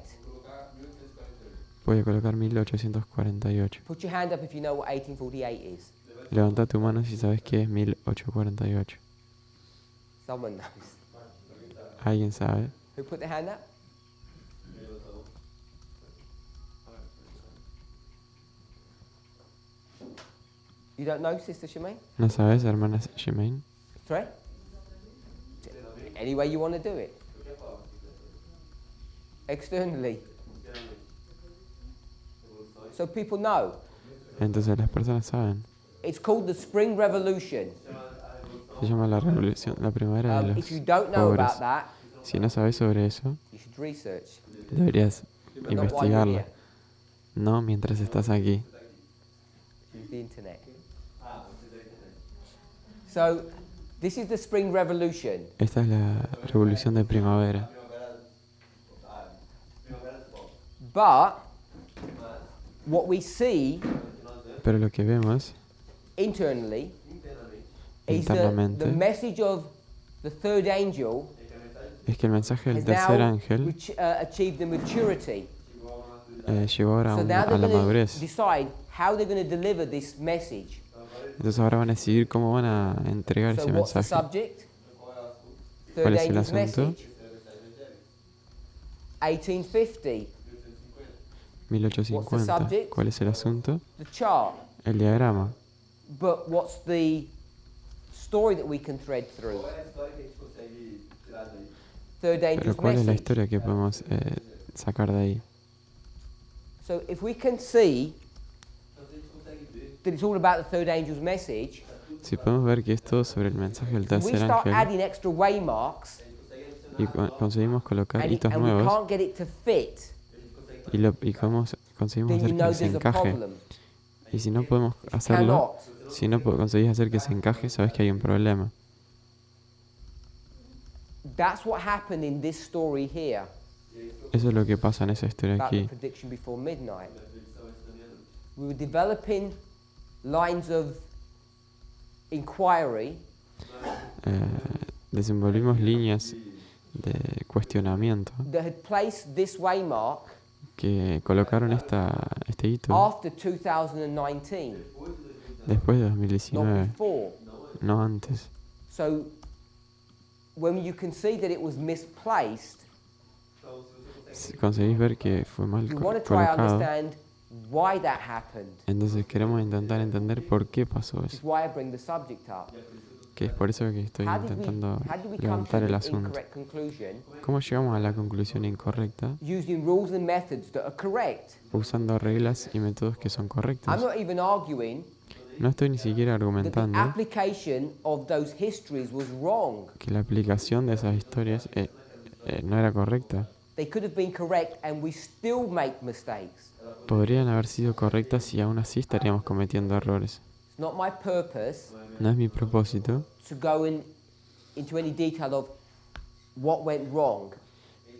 Voy a colocar 1848. Put your hand up if you know what 1848 is. Levanta tu mano si sabes qué es 1848. Someone knows. ¿Alguien sabe? Who put their hand up? You don't know, Sister Shemaine? ¿No sabes, hermana Shemaine? Sorry? Any way you want to do it. So people know. Entonces las personas saben. It's called the Spring Revolution. Se llama la revolución, la primavera de If you los don't know pobres. about that, Si no sabes sobre eso, you should research. deberías Not while you're investigarla. here. No mientras estás aquí. Use the internet. So, this is the Spring Revolution. Esta es la revolución de primavera. But what we see Pero lo que vemos internally is that internamente the message of the third angel es que el mensaje del has tercer now ángel achieved the maturity. llegó ahora So now a they're la going to madurez. decide how they're going to deliver this message. Entonces ahora van a decidir cómo van a entregar So ese what's the mensaje. subject? ¿Cuál Third es el angel's asunto? message. 1850. 1850. subject? ¿Cuál es el asunto? The chart. El diagrama. But what's the story that we can thread through? Third Pero angel's ¿cuál es la message. historia que podemos sacar de ahí? So if we can see that it's all about the third angel's message, Si podemos ver que es todo sobre el mensaje del we tercer start ángel adding extra waymarks y conseguimos colocar and hitos we nuevos can't get it to fit, y conseguimos then you hacer know que se there's a encaje. problem. Y si no podemos hacerlo, Cannot. si no conseguís hacer que se encaje, sabes que hay un problema. That's what happened in this story here Eso es lo que pasa en esa historia about the aquí. prediction before midnight. We were developing lines of inquiry Desenvolvimos líneas de cuestionamiento that had placed this waymark que colocaron este hito after 2019, después de not 2019, before. no antes. So when you can see that it was misplaced, Si conseguís ver que fue mal we want to try and colocado, understand why that happened, entonces queremos intentar entender por qué pasó which is eso. why I bring the subject up. Que es por eso que estoy How did intentando we come levantar to el the asunto. incorrect conclusion ¿Cómo llegamos a la conclusión incorrecta? using rules and methods that are correct? Usando reglas y métodos que son I'm correctos. not even arguing No estoy ni siquiera that the argumentando application of those histories was wrong. que la aplicación de esas historias no era correcta. They could have been correct and we still make mistakes. Podrían haber sido correctas y aún así estaríamos cometiendo errores. It's not my purpose No es mi propósito, to go into any detail of what went wrong.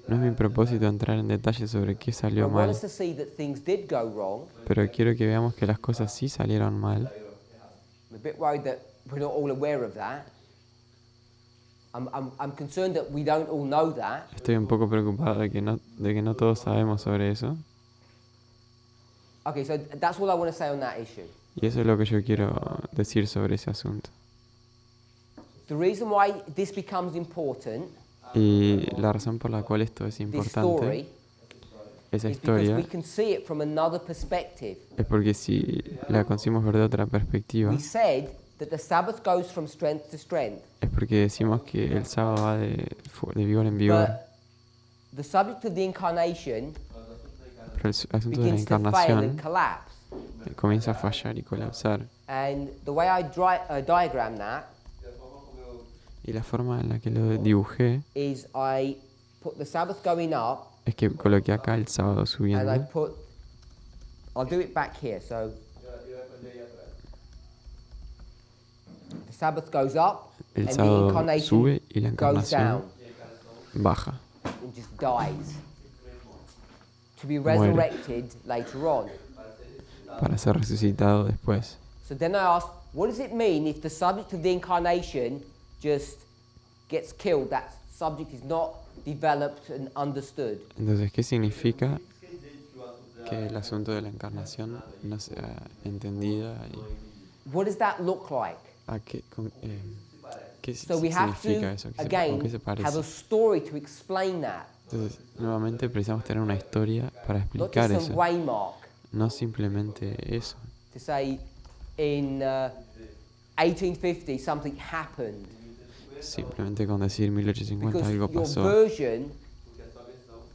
no es mi propósito entrar en detalles sobre qué I salió want mal, us to see that things did go wrong. pero quiero que veamos que las cosas sí salieron mal. I'm a bit worried that we're not all aware of that. I'm concerned that we don't all know that. Estoy un poco preocupado de que no todos sabemos sobre eso. Okay, so that's all I want to say on that issue. Y eso es lo que yo quiero decir sobre ese asunto. The reason why this becomes important, Y la razón por la cual esto es this importante, story, esa is because historia, we can see it from another perspective. es porque si la conseguimos ver de otra perspectiva, We said that the Sabbath goes from strength to strength, es porque decimos que el sábado va de vigor en vigor, but the subject of the incarnation pero el asunto de la begins to fail and encarnación collapse. comienza a fallar y colapsar. And the way I diagram that Y la forma en la que lo dibujé is I put the Sabbath going up es que coloqué acá el sábado and I subiendo put, I'll do it back here. So the Sabbath goes up el and the sábado incarnation sube y la goes encarnación down baja. and just dies to be resurrected later on. Para ser resucitado después. So then I asked, what does it mean if the subject of the incarnation just gets killed? That subject is not developed and understood. Entonces, ¿qué significa que el asunto de la encarnación no sea entendida? Y What does that look like? ¿a qué So we have significa to, eso? ¿Con again, qué se have a parece? story to explain that. Entonces, nuevamente precisamos tener una historia para Not explicar just some eso, waymark no simplemente eso. to say in 1850 something happened. Simplemente con decir 1850 Because algo your pasó. version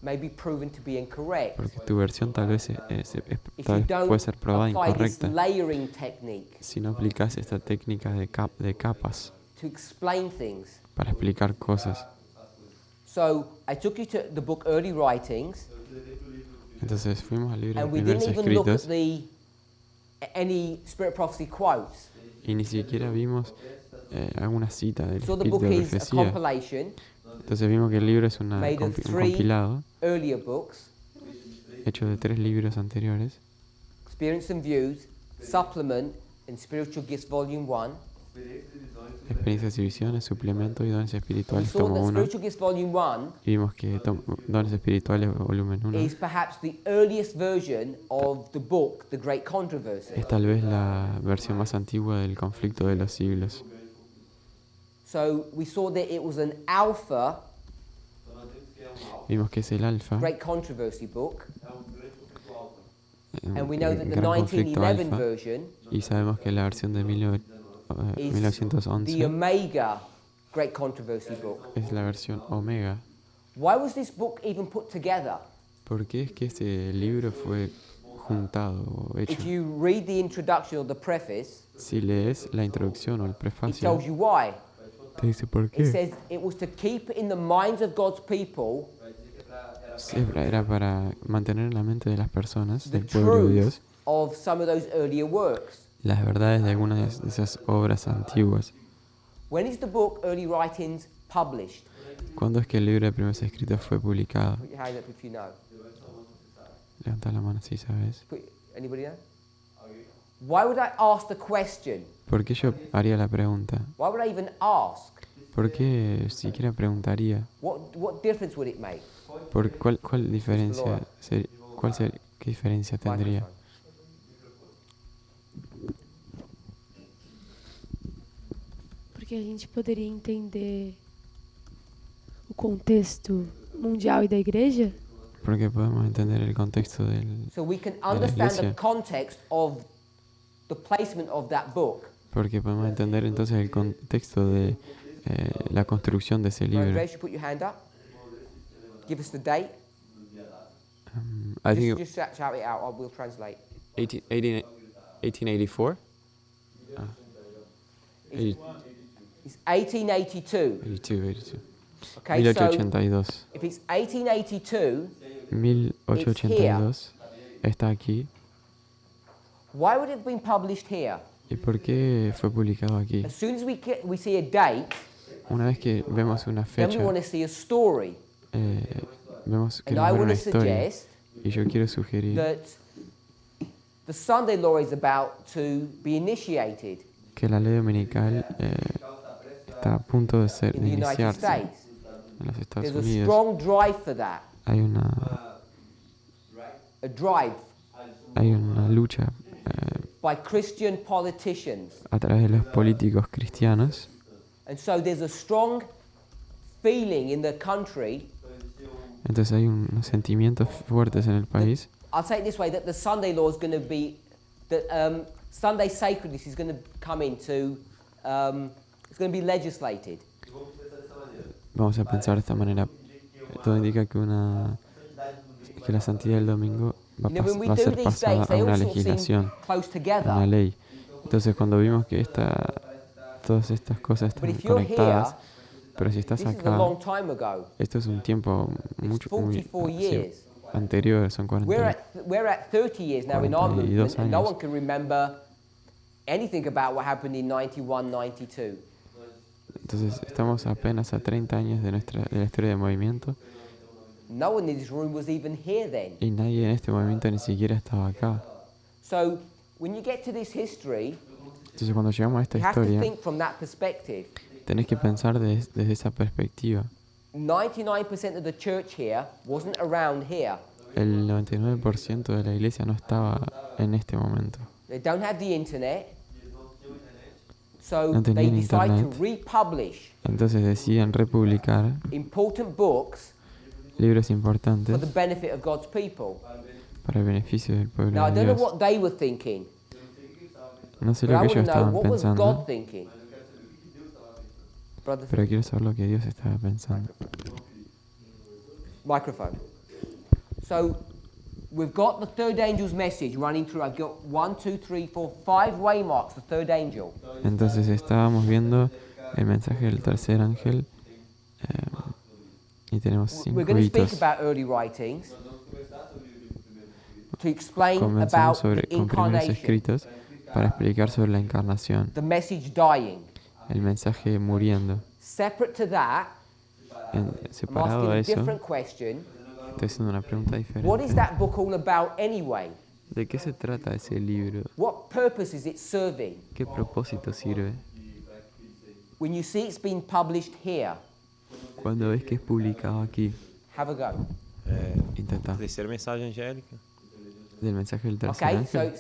may be proven to be incorrect. porque tu versión tal vez, If tal you vez puede ser don't probada apply this incorrecta layering technique si no aplicas esta técnica de capas to explain things. para explicar cosas. So I took you to the book Early Writings, Entonces fuimos al libro de and we primeros didn't even look at escritos any Spirit Prophecy quotes. y ni siquiera vimos alguna cita del So the espíritu book de is a profecía. compilation Entonces vimos que el libro es made of un 3 compilado earlier books, hecho de 3 libros anteriores, Experience and Views, Supplement, and Spiritual Gifts Volume 1. experiencias y visiones, suplemento y dones We espirituales saw tomo that 1. Spiritual Gifts Volume 1 Y vimos que dones espirituales volumen 1 is perhaps the earliest version of the book, The Great Controversy. es tal vez la versión más antigua del conflicto de los siglos. So we saw that it was an alpha Vimos que es el alfa, Great Controversy book, el and we know that the gran conflicto 1911 alfa, version y sabemos que la versión de is the 1911 Omega Great Controversy book. es la versión omega. Why was this book even put together? ¿Por qué es que este libro fue juntado o hecho? If you read the introduction or the preface, Si lees la introducción o el it prefacio, tells you why. te dice por It qué. says it was to keep in the minds of God's people Siempre era para mantener en la mente de las personas, the del pueblo de truth Dios, of some of those earlier works. las verdades de algunas de esas obras antiguas. When is the book Early Writings published? ¿Cuándo es que el libro de primeros escritos fue publicado? Put your hand up if you know. Levanta la mano si sabes. Anybody know? Why would I ask the question? ¿Por qué yo haría la pregunta? Why would I even ask? ¿Por qué siquiera preguntaría? What difference would it make? ¿Cuál diferencia qué diferencia tendría? Microphone. Porque a gente poderia entender o contexto mundial e da igreja? Porque podemos entender el contexto del... So we can la understand the iglesia. context of the placement of that book. Porque podemos entender entonces el contexto de la construcción de ese libro. Grace, you put your hand up. Give us the date. I think Just shout it out. We'll translate. 1884? It's 1882. 82. Okay, so 1882. if it's 1882, 1882 está aquí. why would it have been published here? ¿Y por qué fue publicado aquí? As soon as we see a date, Una vez que vemos una then we fecha, want to see a story. vemos que And nos I ver want una to historia. suggest Y yo quiero sugerir that the Sunday law is about to be initiated que la ley dominical está a punto de in the United iniciarse States. en los Estados There's a Unidos. strong drive for that, Hay una lucha by Christian politicians. a través de los políticos cristianos. And so there's a strong feeling in the country. Entonces hay unos sentimientos fuertes en el país. I'll say it this way, that the Sunday law is going to be, that Sunday sacredness is going to come into, it's going to be legislated. Vamos a pensar de esta manera. Todo indica que la santidad del domingo va You know, when we a do ser these pasada dates, a they una all sort of seem legislación, close a together. una ley. Entonces cuando vimos que todas estas cosas But están if you're conectadas, here, pero si estás this is a acá, long time ago. esto es un tiempo muy 44 years. anterior, son We're at 30 years now in our 42 movement, and no años. one can remember anything about what happened in 91, 92. Entonces estamos apenas a 30 años de la historia del movimiento No one in this room was even here then. y nadie en este movimiento ni siquiera estaba acá. So when you get to this history, Entonces cuando llegamos a esta you have to historia, think from that perspective. tenés que pensar desde esa perspectiva. 99% of the church here wasn't around here. El 99% de la iglesia no estaba en este momento. They don't have the internet. So No they tenían decide to internet. republish Entonces deciden republicar important books libros for importantes the benefit of God's people. para el beneficio del pueblo Now I de don't know Dios. what they were thinking, No sé but I lo que want ellos to know estaban what was God pensando, thinking. Brother, pero quiero saber lo que Dios estaba pensando. microphone. So we've got the third angel's message running through. I've got 1, 2, 3, 4, 5 waymarks, the third angel. Entonces estábamos viendo el mensaje del tercer ángel y tenemos We're 5 going to speak hitos. about early writings to explain Comenzamos about the con primeros incarnation, escritos para explicar sobre la encarnación, the message dying. el mensaje muriendo. Separate to that, I'm asking Separado a a eso, different question. estoy haciendo una pregunta What is diferente. that book all about anyway? ¿De qué se trata ese libro? What purpose is it serving? ¿Qué propósito sirve? When you see it's been published here, Cuando ves que es publicado aquí, have a go. intenta. Terceira mensagem angélica. Del mensaje del tercer Okay, so ángel,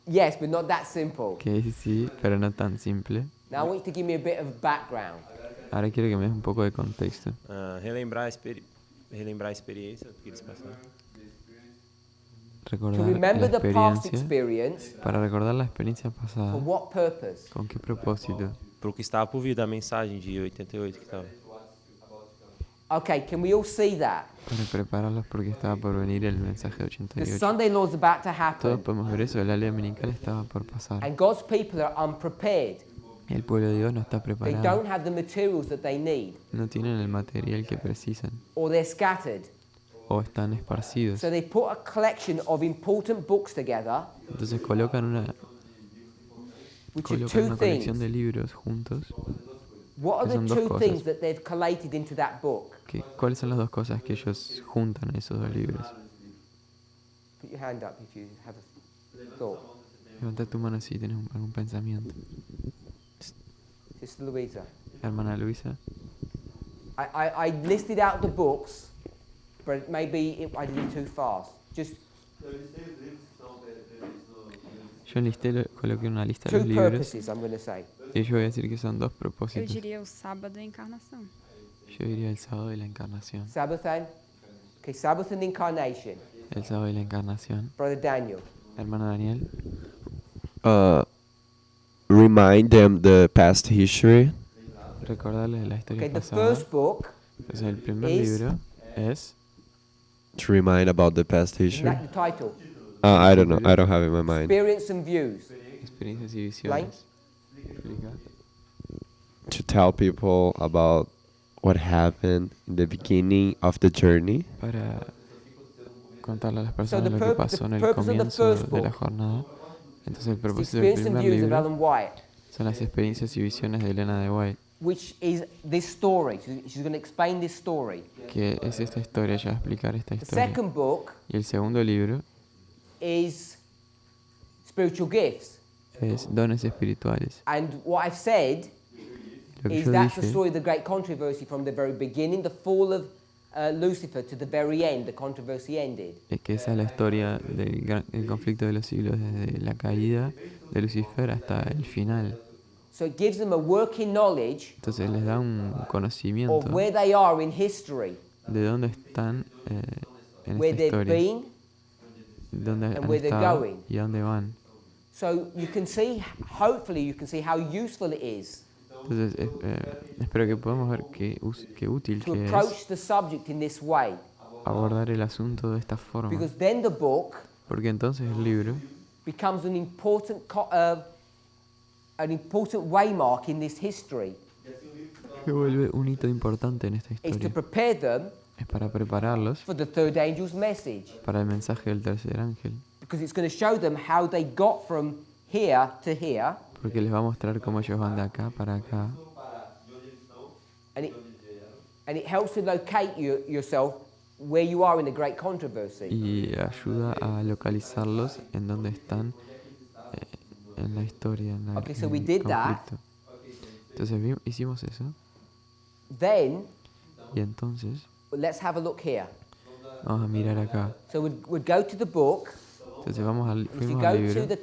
yes, but not that simple. que sí, pero no tan simple. Now I want you to give me a bit of background. Ahora quiero que me des un poco de contexto. Relembrar a experiência que eles passaram. To Recordar remember la the past experiencia. experience, Para recordar la experiencia pasada, for what purpose? ¿con qué propósito? Para o que estava por vir, da mensagem de 88 que estava. Okay, can we all see that? Para prepararlos porque estaba por venir el mensaje de The 88. Sunday law's about to Todos happen, podemos ver eso, la ley dominical estaba por pasar. and God's people are unprepared. El pueblo de Dios no está They preparado, don't have the materials that they need, no tienen el material que precisan or they're scattered. o están esparcidos. So they put a collection of important books together, Entonces colocan una which are two colección de things. libros juntos. What are que the son dos two cosas. things that they've collated into that book? ¿Cuáles son las dos cosas que ellos juntan en esos dos libros? Put your hand up if you have a thought. Levanta tu mano si tienes algún pensamiento. Sister Louisa. Hermana Luisa, I listed out the books, but maybe I did it too fast. Just yo enlisté, coloqué una lista de two los libros purposes, I'm going to say. y yo voy a decir que son dos Eu propósitos. diria o sábado da encarnação. Yo diría el sábado de la encarnación. Sabbath and? Okay, Sabbath and incarnation. El sábado de la encarnación. Brother Daniel. Hermano Daniel, Remind them the past history. recordarles de la historia Okay, the pasada. first book, Entonces el primer is- libro es To remind about the past isn't history. that the title? I don't know. I don't have it in my mind. Experience and Views. Experiencias y Visiones. Explica. To tell people about what happened in the beginning of the journey. Para contarle a las So personas the lo que purp- pasó en the el purpose of the comienzo first de la book jornada. Entonces el It's the propósito del Experience and primer Views of libro Ellen White, son las experiencias y visiones de Elena de White, which is this story. She's going to explain this story. que es esta historia, ya va a explicar esta The historia. second book Y el segundo libro is Spiritual Gifts. es Dones Espirituales. And what I've said Lo que is yo that's the dije story of the great controversy from the very beginning, the fall of Lucifer to the very end, the controversy ended. es que esa es la historia del conflicto de los siglos, desde la caída de Lucifer hasta el final. So it gives them a working knowledge Entonces les da un conocimiento of where they are in history, de dónde están en where esta they've historia, been. dónde han where they're estado going. y a dónde van. So you can see, hopefully you can see how useful it is Entonces espero que podamos ver qué útil to que es approach the subject in this way. abordar el asunto de esta forma. Because then the book Porque entonces el libro becomes an important waymark in this history. se vuelve un hito importante en esta Is to historia. prepare them Es para prepararlos for the third angel's message. para el mensaje del tercer ángel. Because it's going to show them how they got from here to here. Porque les va a mostrar cómo ellos van de acá para acá. And it helps to locate yourself where you are in the great controversy. Y ayuda a localizarlos en donde están en la historia, en, Okay, so en we el did that. conflicto. Entonces hicimos eso. Then, Y entonces let's have a look here. vamos a mirar acá. So we'd go to the book. Entonces If you fuimos go al to libro. the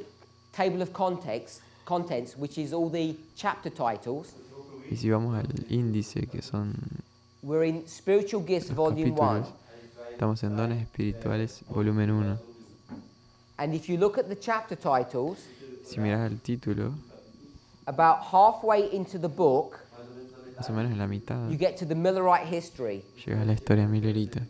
table of contents, which is all the chapter titles, Y si vamos al índice, que son we're in Spiritual Gifts, los Volume 1. capítulos, estamos en Dones Espirituales, volumen 1. And if you look at the chapter titles, Si miras el título, about halfway into the book, más o menos en la mitad, you get to the Millerite history. llega a la historia millerita.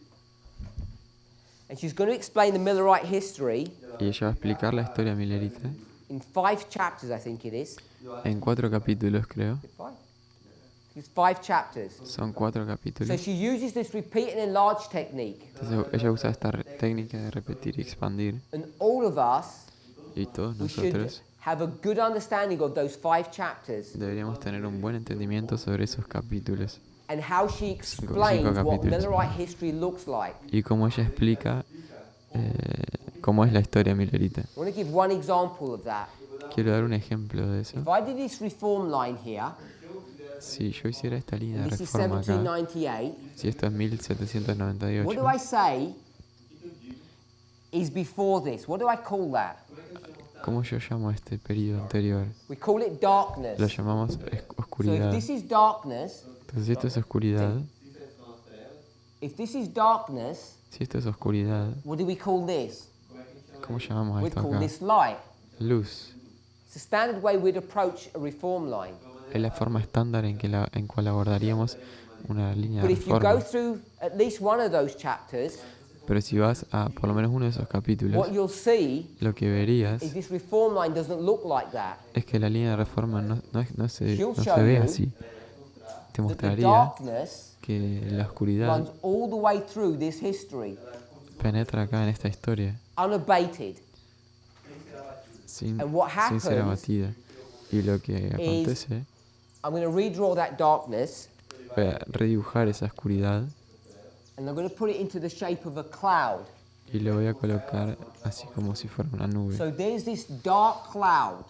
And she's going to explain the Millerite history y ella va a explicar la historia millerita in 5 chapters, I think it is. en 4 capítulos, creo. 5? It's 5 chapters. Son 4 So capítulos. she uses this repeat and enlarge technique. Entonces ella usa esta técnica de repetir y expandir. And all of us, Y todos we should nosotros have a good understanding of those 5 chapters deberíamos tener un buen entendimiento sobre esos capítulos. and how she explains what capítulos. Millerite history looks like. Y cómo ella explica cómo es la historia millerita. I want to give one example of that. Quiero dar un ejemplo de eso. If I did this reform line here, Si yo hiciera esta línea and de this is reforma acá, 1798, si esto es what do 1798, I say is before this? What do I call that? ¿cómo yo llamo a este periodo anterior? We call it darkness. Lo llamamos So if oscuridad. this is darkness, Entonces, si esto es oscuridad, si esto es oscuridad, what do we call this? ¿cómo llamamos a We esto call acá? this light. Luz. It's the standard way we'd approach a reform line. Es la forma estándar en cual abordaríamos una línea de But if you go reforma. through at least one of those chapters, Pero si vas a por lo menos uno de esos capítulos, what you'll see lo que verías is this reform line doesn't look like that. es que la línea de reforma no se She'll ve show you así. Te That the mostraría darkness que la oscuridad runs all the way through this history, penetra acá en esta historia unabated. sin And what ser happens abatida. Y lo que acontece, I'm going to redraw that darkness voy a redibujar esa oscuridad and I'm going to put it into the shape of a cloud. y lo voy a colocar así como si fuera una nube. So there's this dark cloud,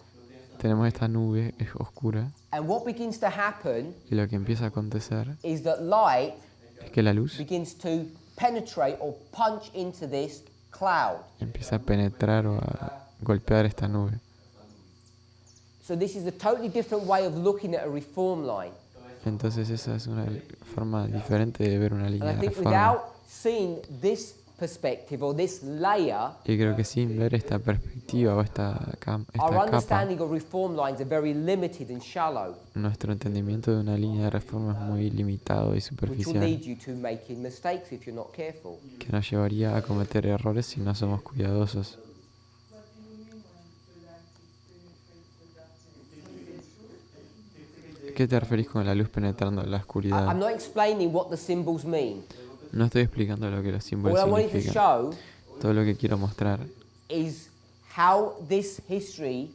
Tenemos esta nube oscura and what begins to happen y lo que empieza a acontecer is that light es que la luz begins to penetrate or punch into this cloud. empieza a penetrar o a golpear esta nube. So this is a totally different way of looking at a reform line. Entonces esa es una forma diferente de ver una And línea I de think reforma. without seeing this perspective or this layer, Y creo que sin ver esta perspectiva o esta our capa, understanding of reform lines are very limited and shallow, nuestro entendimiento de una línea de reforma es muy limitado y which will superficial, lead you to making mistakes if you're not careful. que nos llevaría a cometer errores si no somos cuidadosos. ¿Qué te referís con la luz penetrando la I'm oscuridad? not explaining what the symbols mean. No estoy explicando lo que los All símbolos I wanted to significan. show Todo lo que quiero mostrar is how this history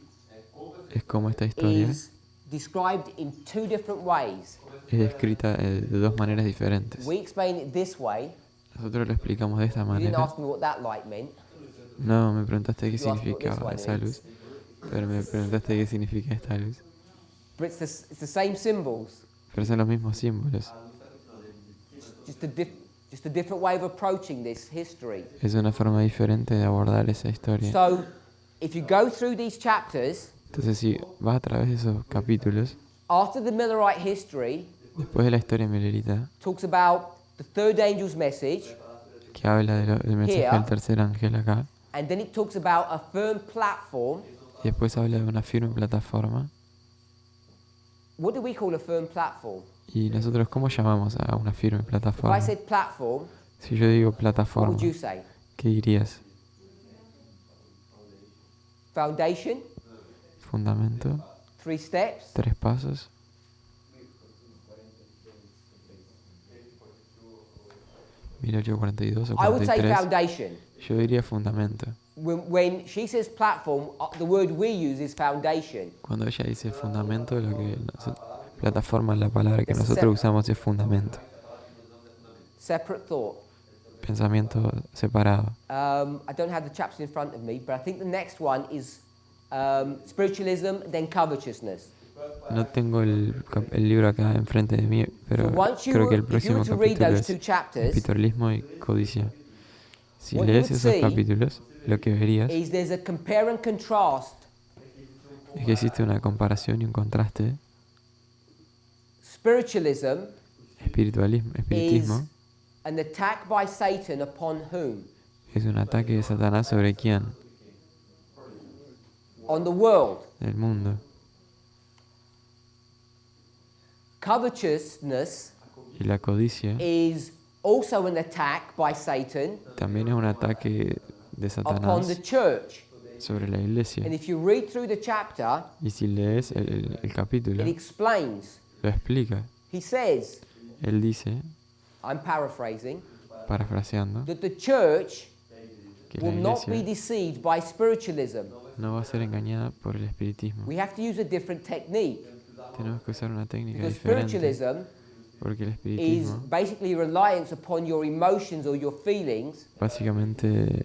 es cómo esta historia is described in 2 different ways. es descrita de 2 maneras diferentes. We explain it this way. Nosotros lo explicamos de esta You didn't manera. ask me what that light meant. No, me preguntaste qué You asked me what this significaba one esa is. luz, pero me preguntaste qué significa esta luz. But it's the same symbols, Pero son los mismos símbolos. just a different way of approaching this history. Es una forma diferente de abordar esa historia. So, if you go through these chapters, Entonces, si vas a través de esos capítulos, after the Millerite history después de la historia millerita, talks about the third angel's message, que habla del mensaje Here. del tercer ángel acá, and then it talks about a firm platform. y después habla de una firme plataforma, What do we call a firm platform? y nosotros, ¿cómo llamamos a una firme If I plataforma? said platform, Si yo digo what plataforma, would you say? ¿qué dirías? Foundation, Fundamento, 3 steps, 3 pasos, 1842 o I would say 43. foundation. Yo diría fundamento. When she says platform, the word we use is foundation. Cuando ella dice fundamento, plataforma es la palabra que It's a nosotros usamos es fundamento. Separate thought. Pensamiento separado. I don't have the chapters in front of me, but I think the next one is spiritualism, then covetousness. No tengo el libro acá enfrente de mí, pero So once you creo que el if you próximo were to read capítulo those es 2 chapters, espiritualismo y codicia. Si What you lees would esos see capítulos, lo que verías is there's a compare and contrast. es que existe una comparación y un contraste. Spiritualism is Espiritismo an attack by Satan upon whom? es un ataque de Satanás sobre quién? On the world. El mundo. Covetousness Y la codicia is also an attack by Satan también es un ataque de upon the Satanás church. sobre la iglesia. And if you read through the chapter, Y si lees el capítulo, it explains. lo explica. He says, Él dice, I'm paraphrasing, parafraseando, that the church que la will not be iglesia deceived by spiritualism. no va a ser engañada por el espiritismo. We have to use a different technique Tenemos que usar una técnica because diferente, spiritualism porque el is espiritismo basically reliance upon your emotions or your feelings básicamente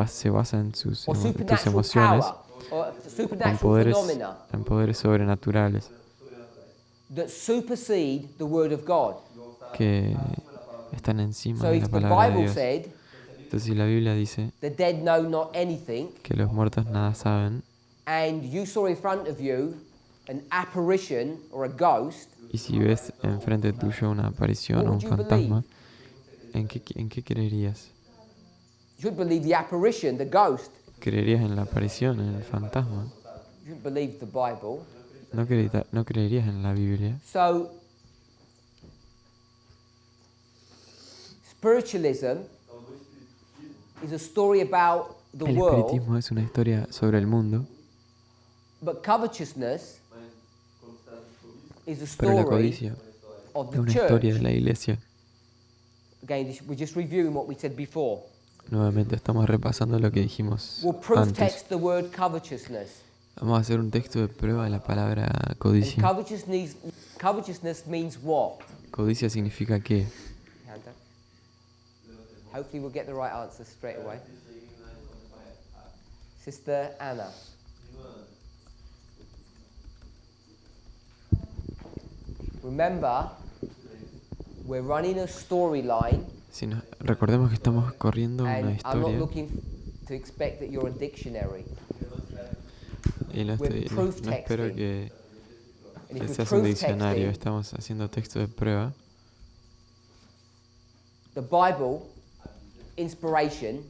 se basa en tus or tus supernatural emociones, power or en supernatural phenomena poderes sobrenaturales that supersede the word of God. que están encima So de if la the palabra de Bible Dios. said Entonces, si la Biblia dice the dead know not anything, que los muertos nada saben, and you saw in front of you an apparition or a ghost, y si ves enfrente tuyo una aparición What o un would you fantasma, ¿en qué creerías? you should believe the apparition, the ghost. ¿Creerías en la aparición, en el fantasma? You shouldn't believe the Bible. No creerías en la Biblia. So, spiritualism is a story about the El world, espiritismo es una historia sobre el mundo, but covetousness is a pero la story codicia of es the una church. historia de la iglesia. Again, we're just reviewing what we said before. Nuevamente estamos repasando lo que dijimos We'll proof antes. text the word covetousness. Vamos a hacer un texto de prueba de la palabra And codicia. covetousness means what? Codicia significa qué. Hand up. Hopefully we'll get the right answer straight away. Sister Anna. Remember, we're running a storyline, Recordemos que estamos corriendo una and I'm not historia looking to expect that you're a dictionary. y no we're proof espero texting. que And if we're seas un proof diccionario. texting, Estamos haciendo texto de prueba. the Bible, inspiration,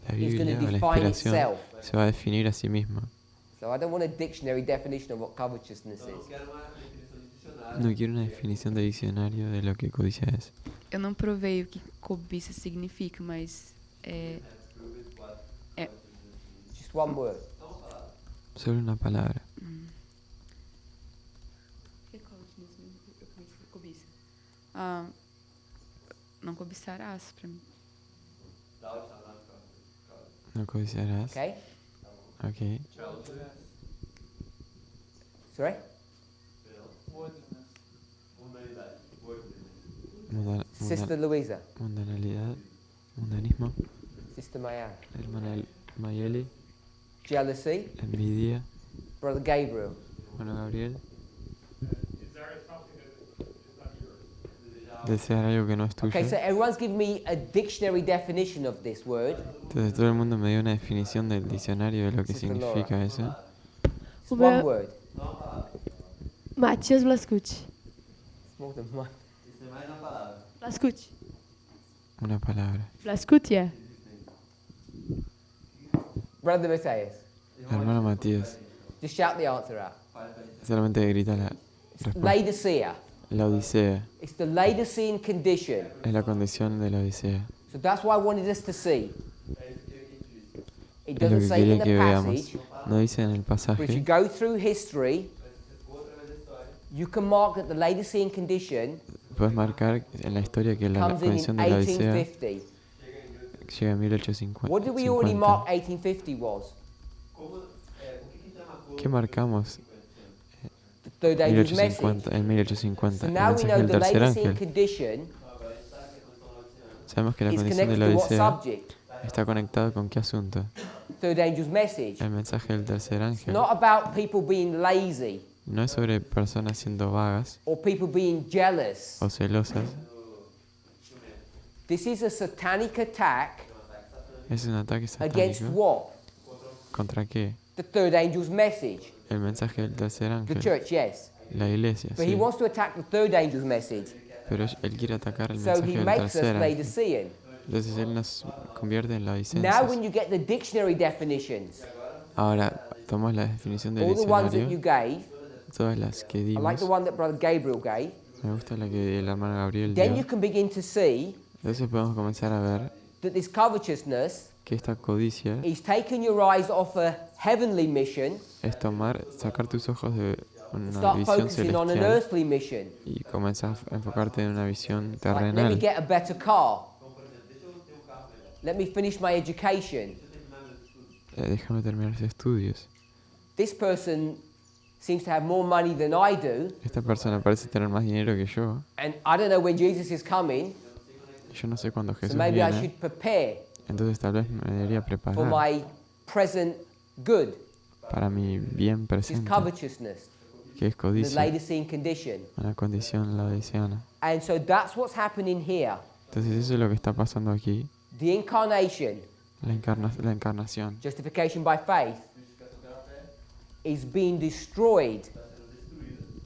La is going Biblia to o la define inspiración itself. se va a definir a sí misma. So I don't want a dictionary definition of what covetousness is. No quiero una definición de diccionario de lo que codicia es. Eu não provei o que cobiça significa, mas Just one word. Solo una palabra. cobiça. Não cobiçarás para mim. No codiciarás. Okay? Ok. Sorry? Sister Louisa. Mundanalidad. Mundanismo. Sister Mayara. Hermana Mayeli. Jealousy. Envidia. Brother Gabriel. Hermano Gabriel. Desear algo que no es tuyo. Okay, so everyone's given me a dictionary definition of this word. Entonces todo el mundo me dio una definición del diccionario de lo que Sister significa eso. It's one word. Matias Blascucci. It's more than one. Blascucci. Una palabra. Blascucci, yeah. Brother Matthias. Hermano Matías. Just shout the answer out. Solamente grita la respuesta. Laodicea. La Odisea. It's the Laodicean condition. Es la condición de la Odisea. So that's why I wanted us to see. It Es lo doesn't que say it in quería the que veamos. passage, No dice en el but if you pasaje, go through history, you can mark that the Laodicean condition puedes marcar en la historia que la comes in condición de la Odisea 1850. llega en 1850. What did we already mark 1850 was? ¿Qué marcamos The third angel's message. 1850, en 1850? So El now we mensaje know del the tercer Laodicean ángel. condition Sabemos que la is condición de connected la to what Odisea subject? está conectada con qué asunto. Third angel's message. El mensaje del tercer It's ángel not about people being lazy no es sobre personas siendo vagas or people being jealous. o celosas. This is a satanic attack Es un ataque against satánico. what? ¿Contra qué? The third angel's message. El mensaje del tercer The ángel. church, yes. La iglesia, But he sí. wants to attack the third angel's message. Pero él quiere atacar el So mensaje he del makes us tercer ángel. Laodicean. Entonces él nos convierte en Now laodicenses. when you get the dictionary definitions, Ahora tomamos la definición del all the ones that you diccionario, gave, todas las que I like dimos. the one that Brother Gabriel gave, Me gusta la que el hermano Gabriel then you dio. can begin to see Entonces podemos comenzar a ver that this covetousness que esta codicia is taking your eyes off a heavenly mission es sacar tus ojos de and una start visión focusing on an celestial earthly mission. y comenzar a enfocarte en una visión Like, let me terrenal. get a better car. Let me finish my education. Déjame terminar los estudios. This person seems to have more money than I do, Esta persona parece tener más dinero que yo. and I don't know when Jesus is coming, Yo no sé cuándo so Jesús maybe I viene. should prepare Entonces tal vez me debería for preparar my present good. para mi bien This is presente, covetousness, que es the codicia, Laodicean condition. una condición laodiceana. And so that's what's happening here. Entonces eso es lo que está pasando aquí. The incarnation, La encarnación, justification by faith, is being destroyed,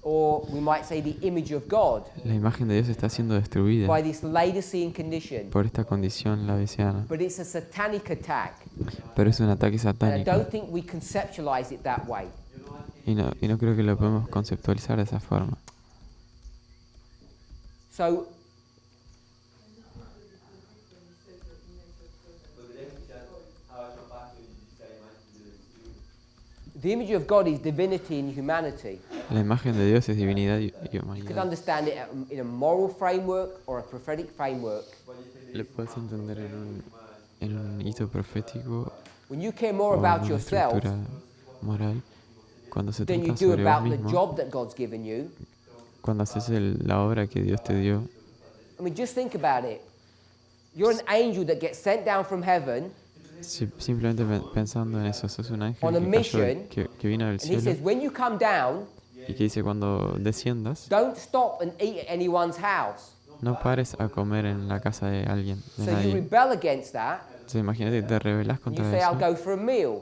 or we might say the image of God, la imagen de Dios está siendo destruida by this Laodicean condition. por esta condición laodiceana. But it's a satanic attack, Pero es un ataque and I satánico don't think we conceptualize it that way. y no creo que lo podemos conceptualizar de esa forma. So the image of God is divinity and humanity. La imagen de Dios es divinidad y You could humanidad. understand it in a moral framework or a prophetic framework. Lo puedes entender en un hito profético When you care o more en about una yourself estructura moral. Cuando se than you trata do sobre vos about the mismo, job that God's given you. cuando haces la obra que Dios te dio, I mean, just think about it. You're an angel that gets sent down from heaven, simplemente pensando en eso, sos un ángel On a que, cayó, mission, que vino del and he says, cielo when you come down, y que dice cuando desciendas, don't stop and eat at anyone's house. no pares a comer en la casa de alguien, de So you nadie. rebel against that, Entonces imagínate que te rebelás and you contra say, I'll eso go for a meal.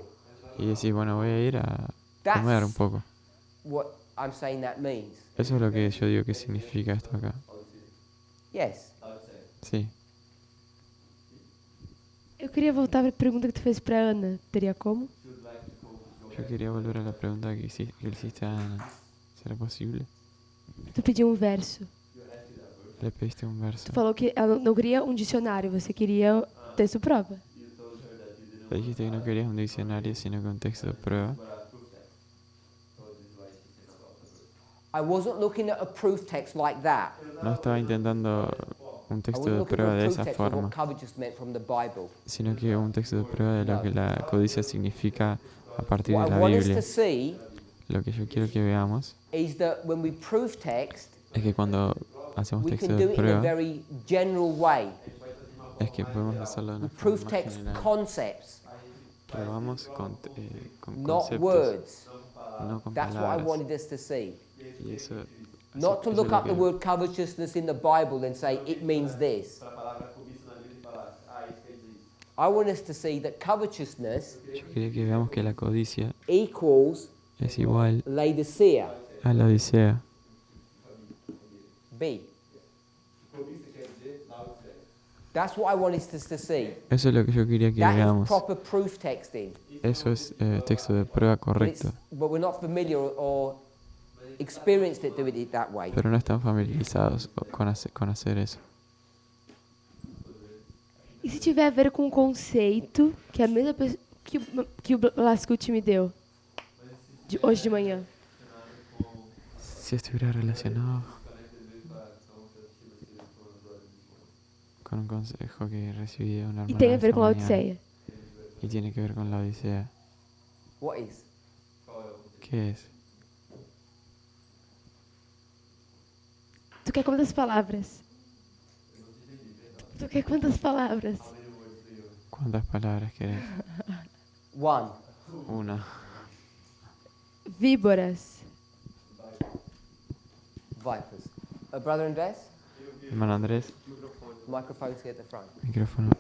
y decís, bueno, voy a ir a That's comer un poco. what I'm saying that means. Eso es lo que yo digo que significa esto acá. Yes. Sí. Eu queria voltar para a pergunta que tu fez para a Ana. Teria como? Yo quería volver a la pregunta que le hiciste a Ana. ¿Será posible? Tu pediu um verso. Le pediste un verso. Tu falou que ela não queria um dicionário, você queria texto prova. Le dijiste que no querías un diccionario, sino que un texto de prueba. I wasn't looking at a proof text like that. No estaba intentando un I texto wasn't de looking prueba at de a esa proof text of forma, what covetous meant from the Bible. sino que un texto de prueba de lo que la codicia significa a partir de What I la want us Biblia. to see Lo que yo quiero que veamos is that when we proof text, es que cuando hacemos we texto can de do it in a prueba, very general way. es que podemos hacerlo de We una proof forma text general. concepts, Probamos con not conceptos, words. no con That's what I palabras. wanted us to see. Y eso, Not to eso look es lo up the que- word covetousness in the Bible and say it means this. I want us to see that covetousness Yo quería que veamos que la codicia equals es igual Laodicea. a la odisea. B. That's what I want us to see. Eso es lo que yo quería que That is veamos. proper proof texting. Eso es texto de prueba correcto. But we're not familiar or experienced it doing it that way. Pero no están familiarizados con hacer eso. E se tiver a ver com o conceito que a mesma pessoa que o Blascut me deu hoje de manhã? Si estuviera relacionado con un consejo que recibí de una E hermana tem a ver esta com a mañana, Odisseia. y tiene que ver con la odisea. What is? ¿Qué es? Tu quer quantas palavras? Tu quer quantas palavras? ¿Cuántas palabras querés? One. Una. Víboras. Vipers. Brother Andres? Hermano Andrés, Microphone's here at the front. micrófono.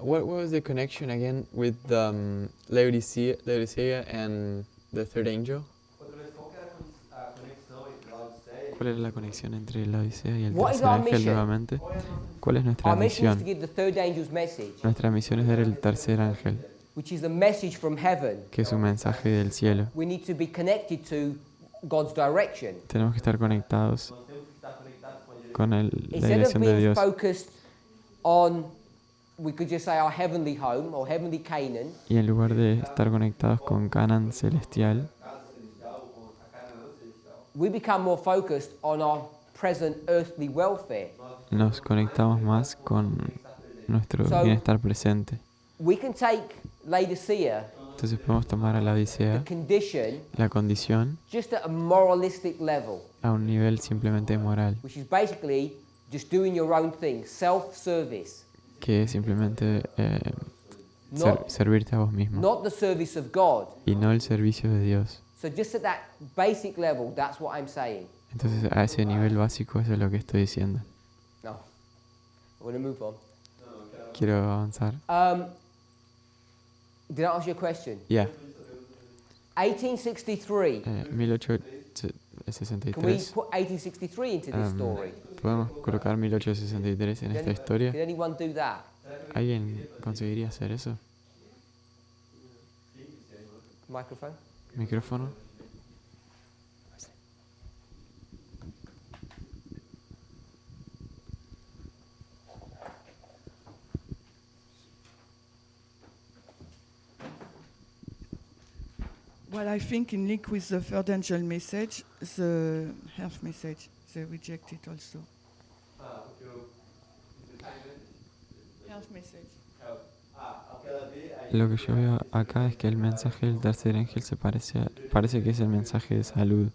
What was the connection again with Laodicea and the third angel? ¿Cuál era la conexión entre la Odisea y el What is tercer our ángel mission? nuevamente? ¿Cuál es nuestra Our mission is to misión? give the third angel's message. Nuestra misión es dar el tercer ángel. which is a message from heaven. que es un mensaje del cielo. We need to be connected to God's direction. Tenemos que estar conectados con la Instead of dirección de being Dios. focused on, we could just say our heavenly home or heavenly Canaan, Y en lugar de estar conectados con Canaán celestial, we become more focused on our present earthly welfare. nos conectamos más con nuestro So- bienestar presente. We can take Laodicea, Entonces podemos tomar a la the Odisea, condition, la condición, just at a moralistic level, a un nivel simplemente moral, which is basically just doing your own thing, self-service, que es simplemente not, servirte a vos mismo not the service of God. y no el servicio de Dios. So just at that basic level, that's what I'm saying. Entonces a ese nivel básico eso es lo que estoy diciendo. No, I want to move on. Quiero avanzar. Did I ask you a question? Ya, 1863. Can we 1863. put 1863 into this story? ¿Podemos colocar 1863 en esta historia? Did anyone do that? ¿Alguien conseguiría hacer eso? Microphone? ¿Micrófono? Well, I think in link with the third angel message, the health message, they reject it also. Health message. Lo que yo veo acá es que el mensaje del tercer ángel parece que es el mensaje de salud.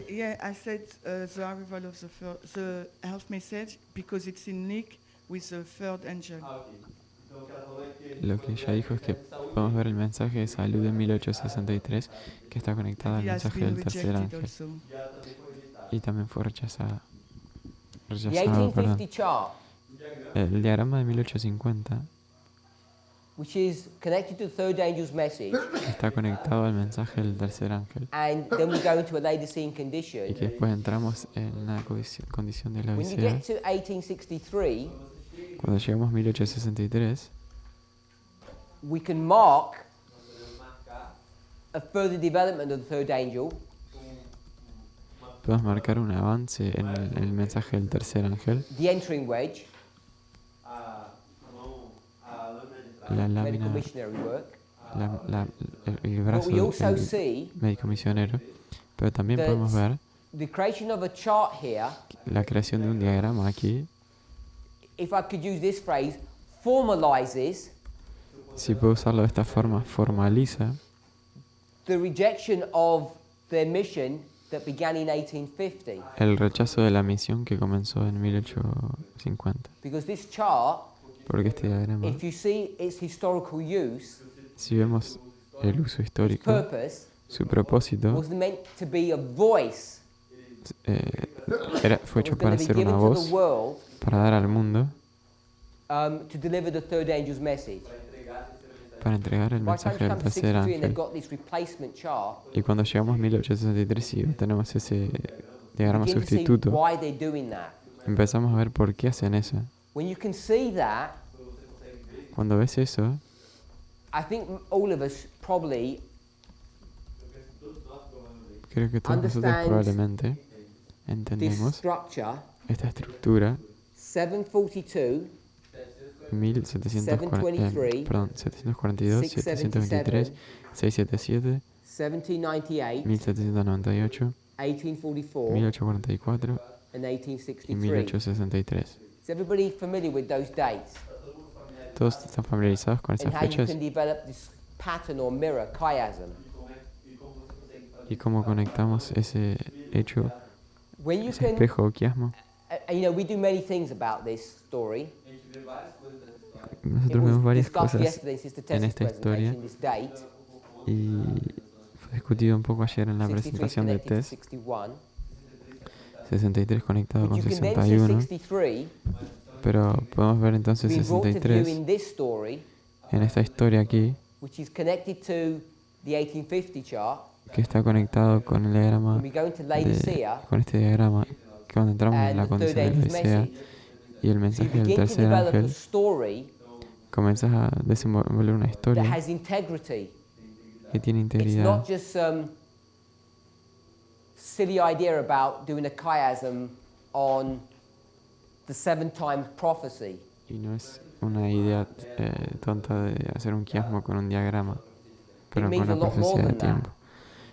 Yeah, I said the arrival of the health message because it's in link with the third angel. Lo que ella dijo es que podemos ver el mensaje de salud de 1863 que está conectado al It has mensaje been del tercer rejected ángel also. y también fue rechazado. The Rechazado, perdón. 1850 chart, El diagrama de 1850 which is connected to the third angel's message, está conectado al mensaje del tercer ángel and then we go into a Laodicean y condition. que después entramos en la condición de la When you Odisea. get to 1863, Cuando llegamos a 1863 we can mark a further development of the third angel, podemos marcar un avance en el mensaje del tercer ángel, the entering wedge, la medical lámina, missionary work. el But brazo we also del see médico misionero, pero también that podemos ver the creation of a chart here, la creación de un diagrama aquí. if I could use this phrase, formalizes Si puedo usarlo de esta forma, formaliza the rejection of their mission that began in 1850. el rechazo de la misión que comenzó en 1850. Because this chart, Porque este diagrama, if you see its historical use, si vemos el uso its histórico, purpose su propósito was meant to be a voice fue that hecho was para going to be ser given una to voz, the world para dar al mundo, to deliver the third angel's message. para entregar el By the time mensaje you del come to tercer 63 and they've ángel. got this replacement chart, Y cuando llegamos a 1863 y tenemos ese you diagrama begin to see sustituto, why they're doing that. empezamos a ver por qué hacen eso. When you can see that, Cuando ves eso, I think all of us probably creo que todos nosotros understand probablemente this entendemos structure, esta estructura 742, 742, 723, 677, 1798, 1798, 1844, 1844 and y 1863. 1863. Is everybody familiar with those dates Todos están familiarizados con and esas how you fechas can develop this pattern or mirror, chiasm? y cómo conectamos ese hecho, When you ese can, espejo o quiasmo. you know, we do many things about this story. It Nosotros was vemos varias discussed cosas yesterday in Sister en Tessa's esta historia presentation, this date. y fue discutido un poco ayer en la 63 is presentación de connected to Tess. 61. 63 conectado But con you can then see 61, 63 pero podemos ver entonces being brought to view 63 in this story, en esta historia aquí, which is connected to the 1850 chart. que está conectado con el diagrama When we go into Laodicea con este diagrama, que cuando entramos en and la the third condición de la angel's Odisea message, Y el So you mensaje del begin to tercer develop a ángel, story comienzas a desenvolver una that historia has integrity. que tiene It's integridad. not just some silly idea about doing a chiasm on the 7 times prophecy. Y no es una idea tonta de hacer un quiasmo con un diagrama, pero con means a la lot more profecía de than that. tiempo.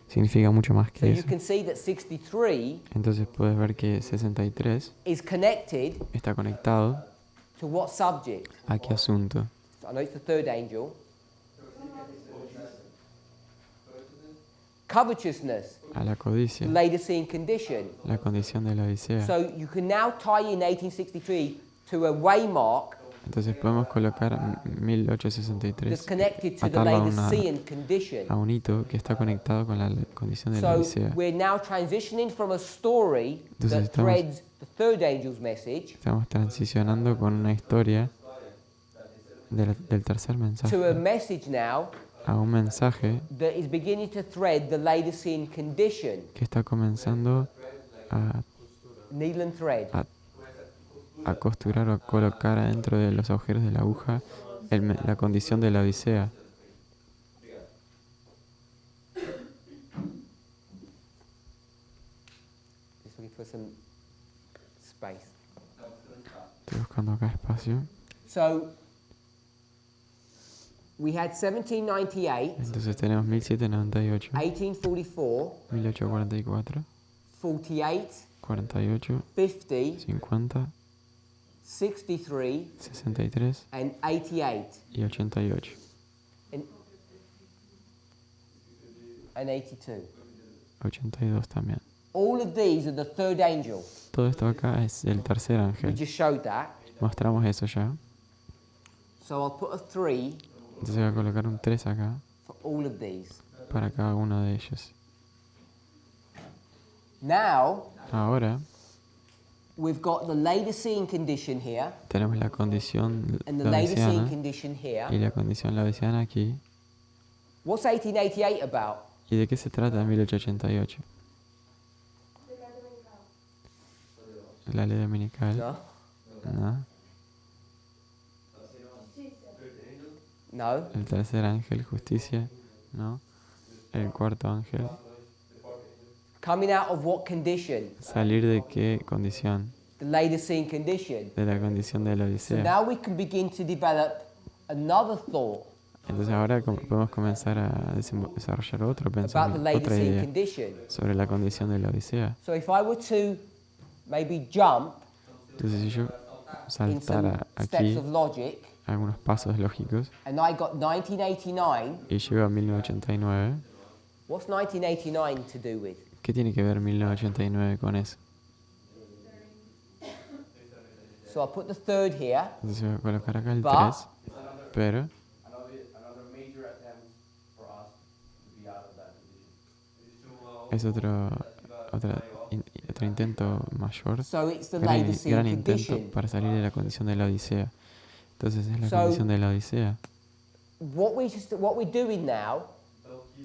Significa mucho más So que you eso. can see that 63 Entonces puedes ver que 63 is connected está conectado to what subject? a qué asunto. So I know it's the third angel. Covetousness, A la codicia, Laodicean condition. la condición de la Odisea. So you can now tie in 1863 to a waymark Entonces podemos colocar that's 1863, connected to the atarlo Laodicean condition. a un hito que está conectado con la condición de la So Odisea. we're now transitioning from a story Entonces that threads the third angel's message Estamos transicionando con una historia del tercer to a mensaje message now a un mensaje that is beginning to thread the Laodicean condition. que está comenzando a Needle and thread. a costurar o a colocar adentro de los agujeros de la aguja la condición de la Odisea. Just looking for some space. Estoy buscando acá espacio. So we had 1798, Entonces tenemos 1798, 1844, 1844, 48, 48, 50, 50, 63, 63 and 88, y 88. and 82. 82 también. All of these are the third angel. Todo esto acá es el tercer We ángel. just showed that. Mostramos eso ya. So I'll put a 3 Entonces voy a colocar un 3 acá for all of these. para cada uno de ellos. Now Ahora we've got the Laodicean condition here tenemos la condición and the Laodicean laodiciana condition here. y la condición laodiciana aquí. What's 1888 about? ¿Y de qué se trata 1888? La ley dominical. No. ¿No? No. El tercer ángel, justicia. ¿No? El cuarto ángel. Coming out of what condition? ¿Salir de qué condición? The Laodicean condition. De la condición de la So Odisea. now we can begin to develop another thought Entonces ahora podemos comenzar a desarrollar otro about the pensamiento, otra Laodicean idea condition. sobre la condición de la Odisea. So if I were to maybe jump Entonces si yo in some saltara steps aquí of logic algunos pasos lógicos and I got 1989, y llego a 1989, what's 1989 to do with? ¿qué tiene que ver 1989 con eso? So I'll put the third here, Entonces voy a colocar acá el But- 3, pero es otro intento mayor, so it's the gran Laodicean intento condition. para salir de la condición de la Odisea. Entonces es la So- condición de la Odisea. What we're doing now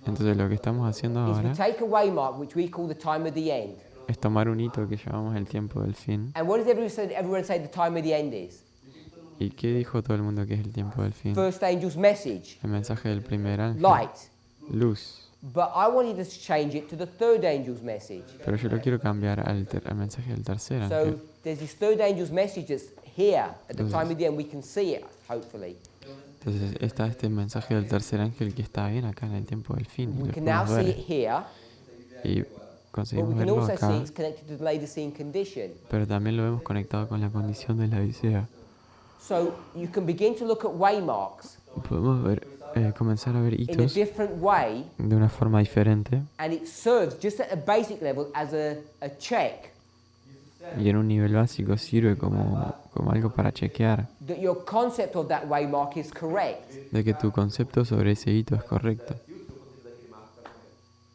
Entonces lo que estamos haciendo is we ahora take a waymark which we call the time of the end. es tomar un hito que llamamos el tiempo del fin. And what does everyone say the time of the end is? ¿Y qué dijo todo el mundo que es el tiempo del fin? First angel's message, El mensaje del primer ángel. light. Luz. But I wanted to change it to the third angel's message. Pero yo lo quiero cambiar al mensaje del tercer So ángel. there's this third angel's message that's here at the Entonces- time of the end. We can see it, hopefully. Entonces está este mensaje del tercer ángel que está bien acá en el tiempo del fin. Y We lo can now podemos see it ver. here, Y but conseguimos we can verlo also see acá. it's connected to the Laodicean condition. Pero también lo vemos conectado con la condición de la Odisea. So you can begin to look at waymarks Podemos comenzar a ver in a hitos different way, de una forma diferente and it serves just at a basic level as a check y en un nivel básico sirve como algo para chequear that your concept of that waymark is correct. de que tu concepto sobre ese hito es correcto.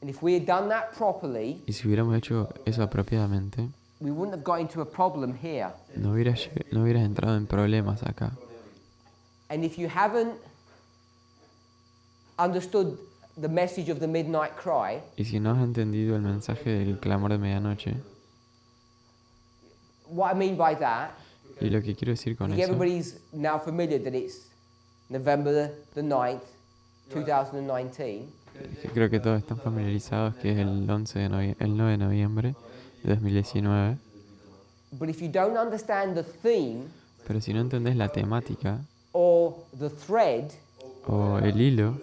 And if we had done that properly, Y si hubiéramos hecho eso apropiadamente, we wouldn't have got into a problem here. no hubieras entrado en problemas acá. And if you haven't understood the message of the midnight cry, Y si no has entendido el mensaje del clamor de medianoche, what I mean by that Y lo que quiero decir I con think eso everybody's now familiar that it's November the 9th, 2019. es que creo que todos están familiarizados que es el el 9 de noviembre de 2019. But if you don't understand the theme Pero si no entendés la temática or the thread, o el hilo,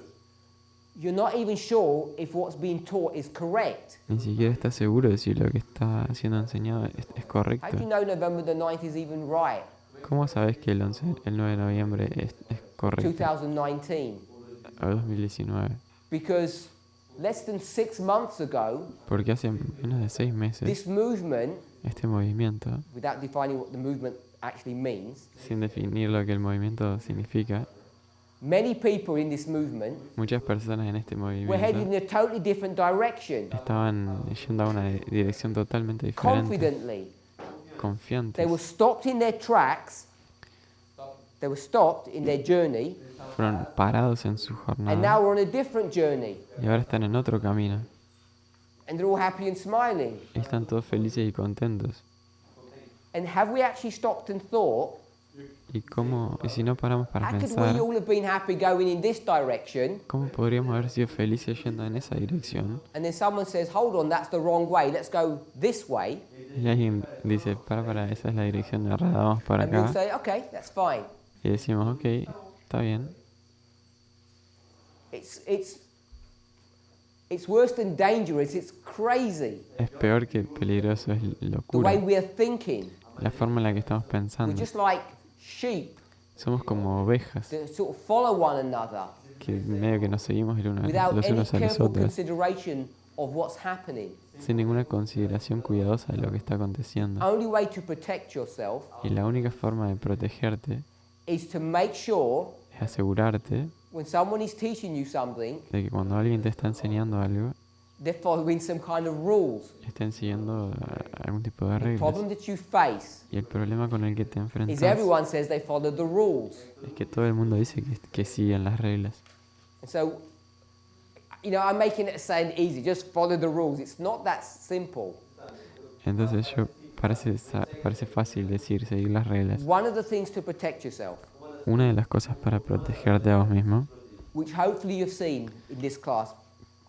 you're not even sure if what's being taught is correct. ni siquiera estás seguro de si lo que está siendo enseñado es How correcto. do you know November the 9th is even right? ¿Cómo sabes que el 9 de noviembre es correcto? 2019. O 2019. Because less than 6 months ago, Porque hace menos de 6 meses this movement, este movimiento, without defining what the movement actually means, sin definir lo que el movimiento significa, many people in this movement muchas personas en este were headed movimiento in a totally different direction, estaban yendo a una dirección totalmente diferente, confidently. confiantes. They were stopped in their tracks, they were stopped in their journey, Fueron parados en su and now jornada we're on a different journey. y ahora están en otro camino. And they're all happy and smiling. Y están todos felices y contentos. And have we actually stopped and thought, Y si no paramos para how could pensar, we all have been happy going in this direction? ¿cómo podríamos haber sido felices yendo en esa dirección? And then someone says, hold on, that's the wrong way, let's go this way. Y alguien dice, esa es la dirección errada, vamos por And we'll acá. say, okay, that's fine. Y decimos, ok, está bien. It's worse than dangerous, it's crazy. Es peor que peligroso, es The locura. way we are thinking. La forma en la que estamos We're pensando. just like sheep Somos como ovejas that sort of follow one another que medio que nos seguimos without los any unos a los careful otros, consideration of what's happening. sin ninguna consideración cuidadosa de lo que está aconteciendo. Only way to protect yourself Y la única forma de protegerte is to make sure es asegurarte when someone is teaching you something, de que cuando alguien te está enseñando algo, they're following some kind of rules. estén siguiendo algún tipo de The reglas. problem that you face Y el problema con el que te is enfrentas everyone says they follow the rules. es que todo el mundo dice que siguen las reglas. And so, I'm making it sound easy, just follow the rules. It's not that simple. Entonces parece fácil decir seguir las reglas. One of the things to protect yourself, Una de las cosas para protegerte a vos mismo, which hopefully you've seen in this class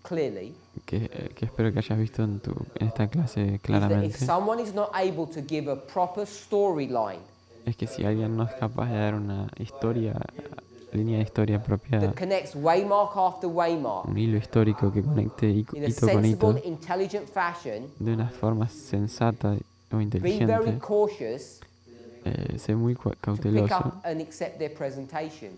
clearly, que espero que hayas visto en esta clase is that if claramente, someone is not able to give a proper storyline es que si alguien no es capaz de dar una línea de historia apropiada, that connects waymark after waymark un hilo histórico que conecte in a hito con hito sensible, intelligent fashion, de una forma sensata o be very inteligente, cautious sé muy to pick cauteloso up and accept their presentation.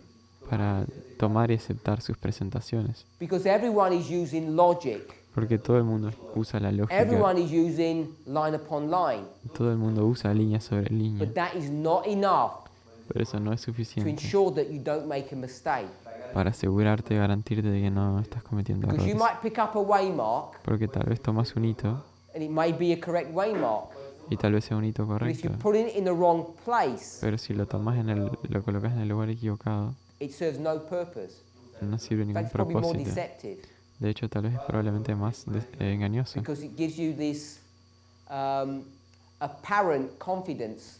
para tomar y aceptar sus presentaciones. Because everyone is using logic. Porque todo el mundo usa la lógica, Everyone is using line upon line. todo el mundo usa línea sobre línea, But that is not enough pero eso no es to suficiente ensure that you don't make a mistake. para asegurarte, garantizarte de que no estás cometiendo Because you errores. might pick up a waymark Porque tal vez tomas un hito and it may be a correct waymark. y tal vez sea un hito But if correcto, you put it in the wrong place, pero si lo lo colocas en el lugar equivocado, it serves no purpose. no sirve In ningún fact, it's probably more propósito. deceptive De hecho, tal vez es probablemente más engañoso, because it gives you this apparent confidence,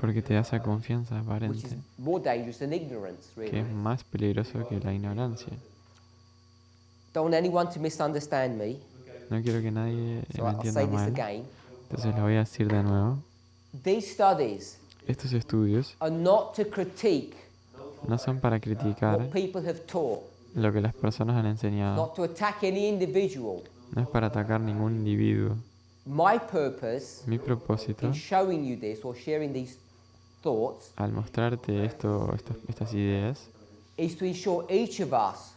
porque te da esa confianza which is aparente, more dangerous than ignorance, que really. es más peligroso que la ignorancia. Don't want anyone to misunderstand me, No quiero que nadie so me I'll entienda say this mal, again. entonces lo voy a decir de nuevo. These studies Estos estudios are not to critique no son para criticar what people have taught, lo que las personas han enseñado, not to attack any individual. no es para atacar ningún individuo. My purpose Mi propósito in showing you this or sharing these thoughts al mostrarte estas ideas is to ensure each of us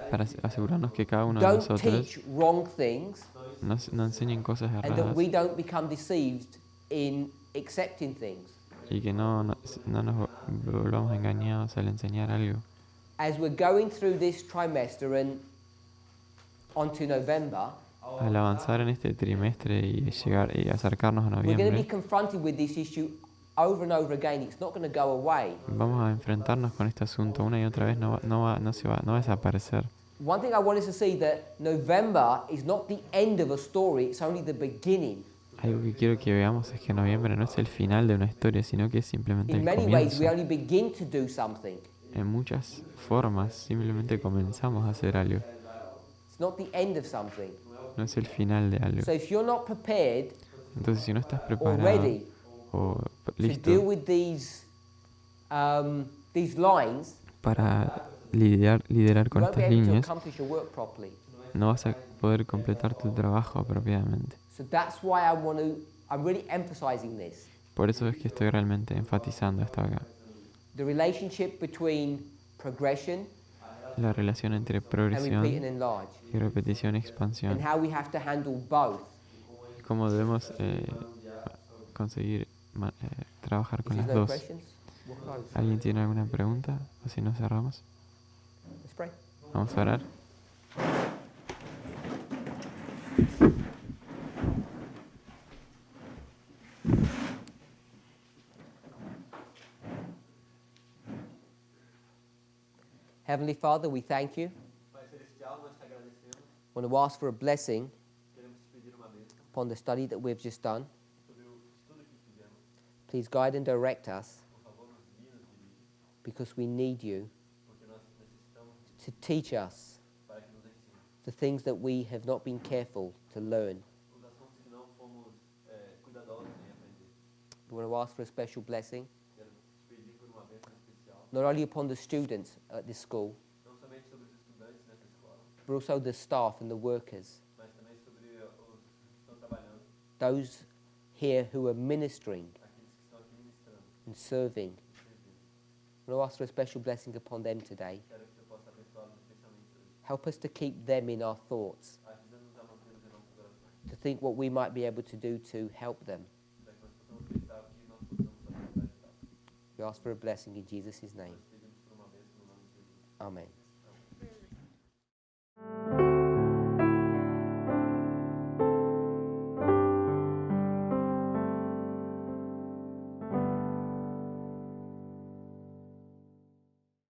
para asegurarnos que cada uno de don't nosotros teach wrong things no enseñen cosas and that erradas we don't become deceived in accepting things. y que no nos volvamos engañados al enseñar algo. As we're going through this trimester and onto November, Al avanzar en este trimestre y acercarnos a we're going to be noviembre, confronted with this issue over and over again. It's not going to go away. vamos a enfrentarnos con este asunto una y otra vez, no va a desaparecer. One thing I want us to see that November is not the end of a story, it's only the beginning. Algo que quiero que veamos es que noviembre no es el final de una historia, sino que es simplemente In el many ways, we comienzo. only begin to do something. En muchas formas, simplemente comenzamos a hacer algo. It's not the end of something. No es el final de algo. So if you're not prepared Entonces, si no estás or preparado ready o to deal listo with these lines, para liderar you con won't be estas able to líneas, accomplish your work properly. no vas a poder completar tu trabajo apropiadamente. So that's why I'm really emphasizing this. Por eso es que estoy realmente enfatizando esto acá. The relationship between progression La relación entre and repeat and progresión enlarge, y repetición y and expansión. how we have to handle both. Y cómo debemos conseguir trabajar If con there's las no dos. questions, we'll close. ¿Alguien tiene alguna pregunta? O si no, cerramos. Let's pray. Vamos a orar. Heavenly Father, we thank you. I want to ask for a blessing upon the study that we've just done. Please guide and direct us, because we need you to teach us the things that we have not been careful to learn. We want to ask for a special blessing, not only upon the students at this school, but also the staff and the workers, those here who are ministering and serving. I want to ask for a special blessing upon them today. Help us to keep them in our thoughts, to think what we might be able to do to help them. We ask for a blessing in Jesus' name. Amen.